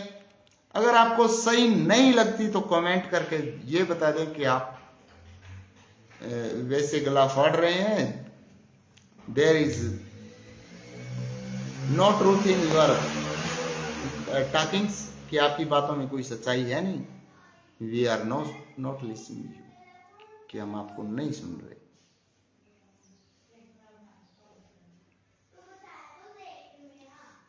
अगर आपको सही नहीं लगती तो कमेंट करके ये बता दें कि आप वैसे गला फाड़ रहे हैं। There is no truth in your talkings, कि आपकी बातों में कोई सच्चाई है नहीं। We are not listening you, कि हम आपको नहीं सुन रहे।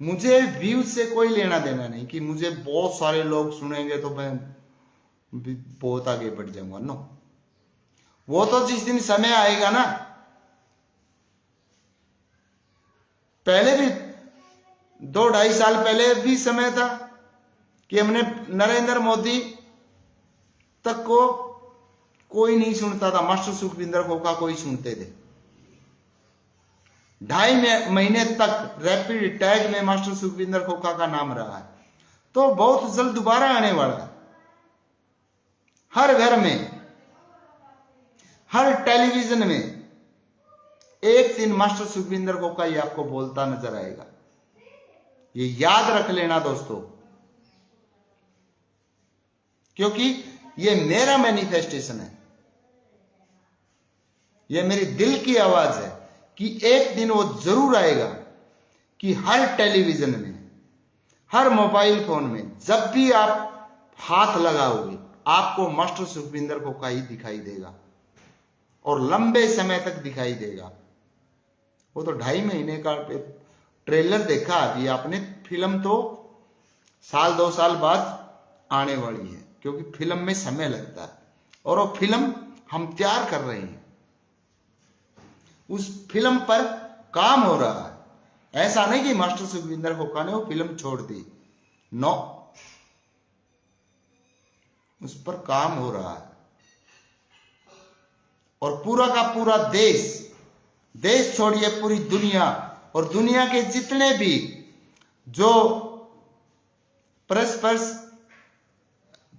मुझे व्यूज से कोई लेना देना नहीं कि मुझे बहुत सारे लोग सुनेंगे तो मैं बहुत आगे बढ़ जाऊंगा। नो, वो तो जिस दिन समय आएगा ना, पहले भी 2-2.5 साल पहले भी समय था कि हमने नरेंद्र मोदी तक को कोई नहीं सुनता था, मास्टर सुखविंदर खोखा कोई सुनते थे। 2.5 महीने तक रैपिड टैग में मास्टर सुखविंदर खोखा का नाम रहा है। तो बहुत जल्द दोबारा आने वाला है। हर घर में, हर टेलीविजन में एक दिन मास्टर सुखविंदर खोखा ये आपको बोलता नजर आएगा। ये याद रख लेना दोस्तों, क्योंकि ये मेरा मैनिफेस्टेशन है, ये मेरी दिल की आवाज है कि एक दिन वो जरूर आएगा कि हर टेलीविजन में, हर मोबाइल फोन में जब भी आप हाथ लगाओगे आपको मास्टर सुखविंदर खोखा ही दिखाई देगा, और लंबे समय तक दिखाई देगा। वो तो 2.5 महीने का ट्रेलर देखा अभी आपने। फिल्म तो 1-2 साल बाद आने वाली है, क्योंकि फिल्म में समय लगता है, और वो फिल्म हम तैयार कर रहे हैं। उस फिल्म पर काम हो रहा है। ऐसा नहीं कि मास्टर सुखविंदर खोखा ने वो फिल्म छोड़ दी। नो, उस पर काम हो रहा है, और पूरा का पूरा देश छोड़िए पूरी दुनिया, और दुनिया के जितने भी जो प्रस्पर्स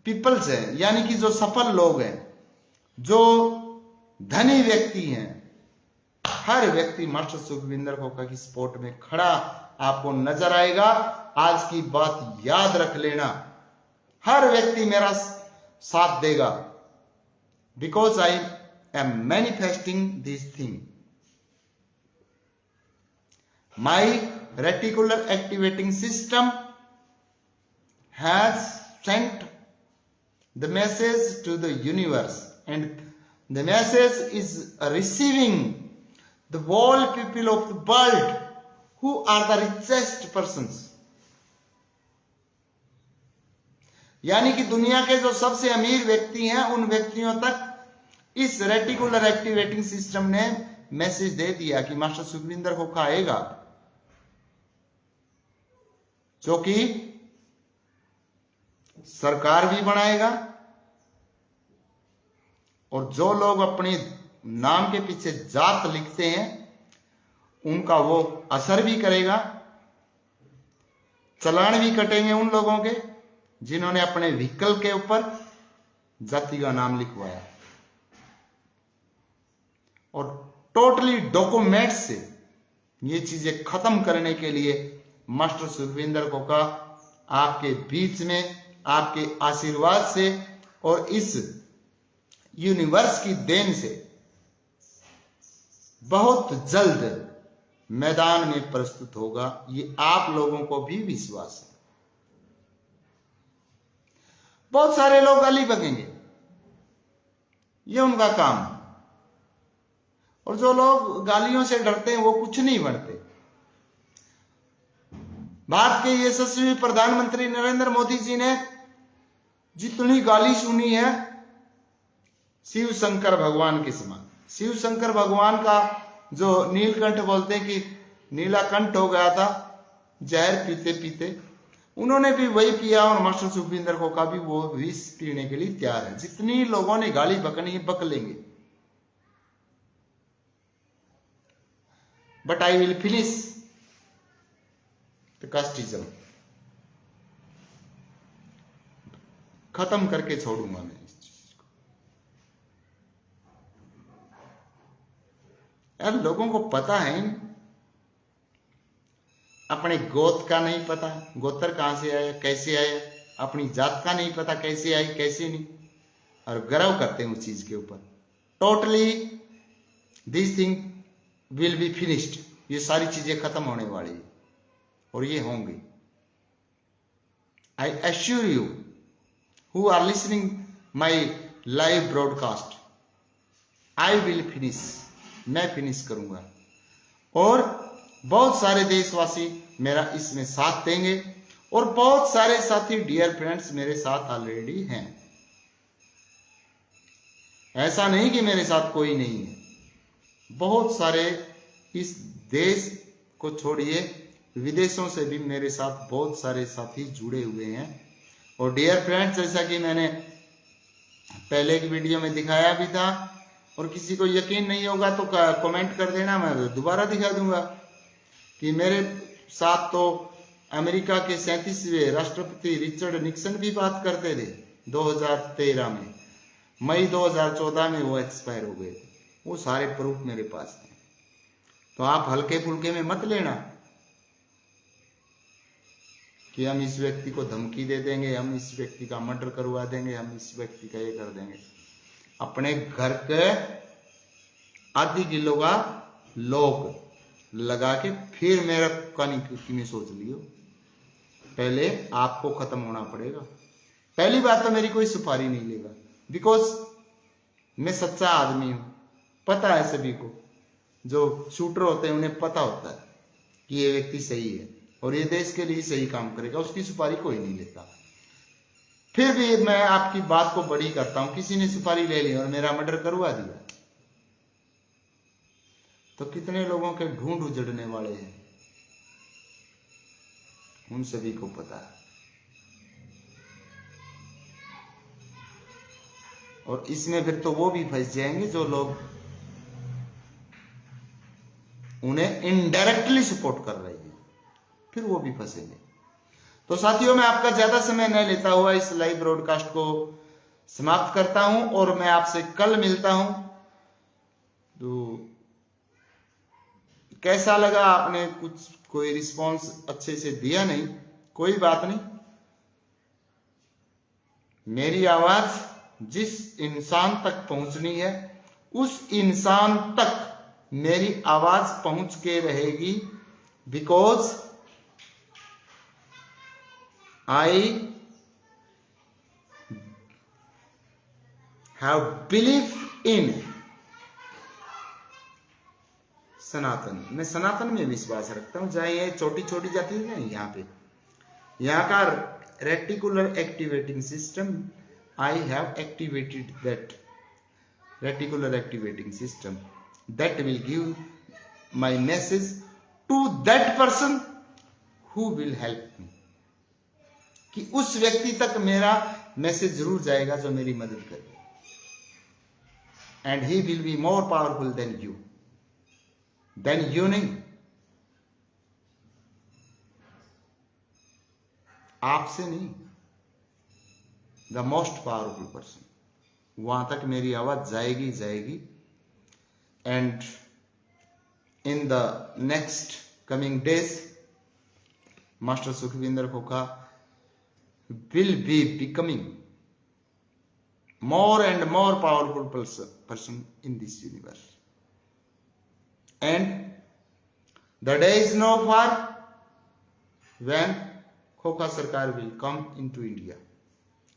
पीपल्स हैं, यानी कि जो सफल लोग हैं, जो धनी व्यक्ति हैं, हर व्यक्ति मास्टर सुखविंदर खोखा की सपोर्ट में खड़ा आपको नजर आएगा। आज की बात याद रख लेना, हर व्यक्ति मेरा साथ देगा, because I am manifesting this thing. My reticular activating system has sent the message to the universe, and the message is receiving the whole people of the world who are the richest persons. यानी कि दुनिया के जो सबसे अमीर व्यक्ति हैं, उन व्यक्तियों तक इस रेटिकुलर एक्टिवेटिंग सिस्टम ने मैसेज दे दिया कि मास्टर सुखविंदर खोखा आएगा, जो कि सरकार भी बनाएगा, और जो लोग अपने नाम के पीछे जात लिखते हैं उनका वो असर भी करेगा। चालान भी कटेंगे उन लोगों के जिन्होंने अपने व्हीकल के ऊपर जाति का नाम लिखवाया, और टोटली डॉक्यूमेंट से ये चीजें खत्म करने के लिए मास्टर सुखविंदर खोखा आपके बीच में, आपके आशीर्वाद से और इस यूनिवर्स की देन से बहुत जल्द मैदान में प्रस्तुत होगा। ये आप लोगों को भी विश्वास है। बहुत सारे लोग गाली बकेंगे, ये उनका काम है, और जो लोग गालियों से डरते हैं वो कुछ नहीं बनते। भारत के यशस्वी प्रधानमंत्री नरेंद्र मोदी जी ने जितनी गाली सुनी है शिव शंकर भगवान के समान। शिव शंकर भगवान का जो नीलकंठ बोलते हैं कि नीला कंठ हो गया था जहर पीते पीते, उन्होंने भी वही किया, और मास्टर सुखविंदर खोखा भी वो विष पीने के लिए तैयार है। जितनी लोगों ने गाली बकनी है बक लेंगे, but I will finish the casteism. खत्म करके छोड़ूंगा मैं इस चीज को। यार लोगों को पता है अपने गोत्र का नहीं पता, गोत्र कहाँ से आया, कैसे आया, अपनी जात का नहीं पता, कैसे आई कैसे नहीं, और गर्व करते हैं उस चीज के ऊपर। Totally this thing will be finished, ये सारी चीजें खत्म होने वाली है और ये होंगी। I assure you who are listening my live broadcast, I will finish, मैं फिनिश करूंगा और बहुत सारे देशवासी मेरा इसमें साथ देंगे और बहुत सारे साथी डियर फ्रेंड्स मेरे साथ ऑलरेडी हैं। ऐसा नहीं कि मेरे साथ कोई नहीं है, बहुत सारे इस देश को छोड़िए विदेशों से भी मेरे साथ बहुत सारे साथी जुड़े हुए हैं। और डियर फ्रेंड्स, जैसा कि मैंने पहले की वीडियो में दिखाया भी था, और किसी को यकीन नहीं होगा तो कमेंट कर देना, मैं दोबारा दिखा दूंगा कि मेरे साथ तो अमेरिका के 37वें राष्ट्रपति रिचर्ड निक्सन भी बात करते थे 2013 में। मई 2014 में वो एक्सपायर हो गए। वो सारे प्रूफ मेरे पास हैं, तो आप हल्के फुल्के में मत लेना कि हम इस व्यक्ति को धमकी दे देंगे, हम इस व्यक्ति का मर्डर करवा देंगे, हम इस व्यक्ति का ये कर देंगे। अपने घर के आधी किलो का लोग लगा के फिर मेरा कहानी में सोच लियो। पहले आपको खत्म होना पड़ेगा। पहली बात तो मेरी कोई सुपारी नहीं लेगा, बिकॉज मैं सच्चा आदमी हूं। पता है सभी को, जो शूटर होते हैं उन्हें पता होता है कि ये व्यक्ति सही है और ये देश के लिए सही काम करेगा, उसकी सुपारी कोई नहीं लेता। फिर भी मैं आपकी बात को बड़ी करता हूं, किसी ने सुपारी ले ली और मेरा मर्डर करवा दिया तो कितने लोगों के ढूंढ उजड़ने वाले हैं, उन सभी को पता है। और इसमें फिर तो वो भी फंस जाएंगे जो लोग उन्हें इनडायरेक्टली सपोर्ट कर रहे हैं, फिर वो भी फंसेंगे। तो साथियों, मैं आपका ज्यादा समय न लेता हुआ इस लाइव ब्रॉडकास्ट को समाप्त करता हूं और मैं आपसे कल मिलता हूं। तो कैसा लगा, आपने कोई रिस्पॉन्स अच्छे से दिया नहीं, कोई बात नहीं। मेरी आवाज जिस इंसान तक पहुंचनी है उस इंसान तक मेरी आवाज पहुंच के रहेगी, because I have believe in Sanatan. मैं सनातन में विश्वास रखता हूं। चाहे ये छोटी छोटी जाति है ना, यहाँ का reticular activating system, I have activated that reticular activating system that will give my message to that person who will help me, कि उस व्यक्ति तक मेरा मैसेज जरूर जाएगा जो मेरी मदद करे। and he will be more powerful than you नहीं, आपसे नहीं, the most powerful person, वहां तक मेरी आवाज जाएगी। And in the next coming days, Master Sukhvinder Khokha will be becoming more and more powerful person in this universe. And the day is now far when Khokha Sarkar will come into India.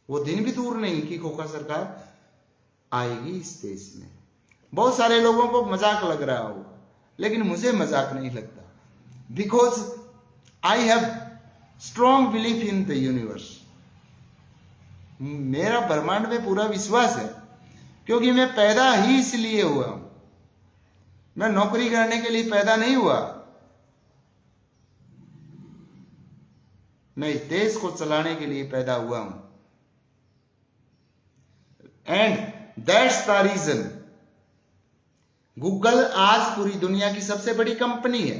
वो दिन भी दूर नहीं कि खोखा सरकार आएगी इस देश में। बहुत सारे लोगों को मजाक लग रहा होगा, लेकिन मुझे मजाक नहीं लगता, because I have strong belief in the universe. मेरा ब्रह्मांड में पूरा विश्वास है, क्योंकि मैं पैदा ही इसलिए हुआ हूं। मैं नौकरी करने के लिए पैदा नहीं हुआ, मैं इस देश को चलाने के लिए पैदा हुआ हूं। And that's the reason Google आज पूरी दुनिया की सबसे बड़ी कंपनी है।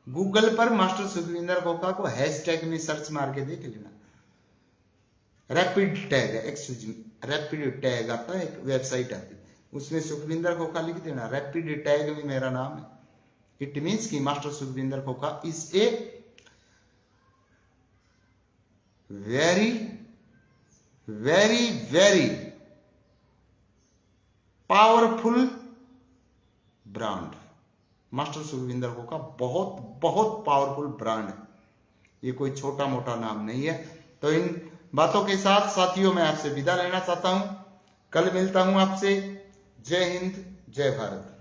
गूगल पर मास्टर सुखविंदर खोखा को हैशटैग में सर्च मार के देख लेना। रैपिड टैग है, रैपिड टैग आता है, एक वेबसाइट आती है, उसमें सुखविंदर खोखा लिख देना। रैपिड टैग में मेरा नाम है। इट मीन्स कि master Sukhvinder Khokha is a very very very powerful brand. Master Sukhvinder को का बहुत बहुत पावरफुल ब्रांड है, ये कोई छोटा मोटा नाम नहीं है। तो इन बातों के साथ साथियों मैं आपसे विदा लेना चाहता हूं, कल मिलता हूं आपसे। जय हिंद, जय भारत।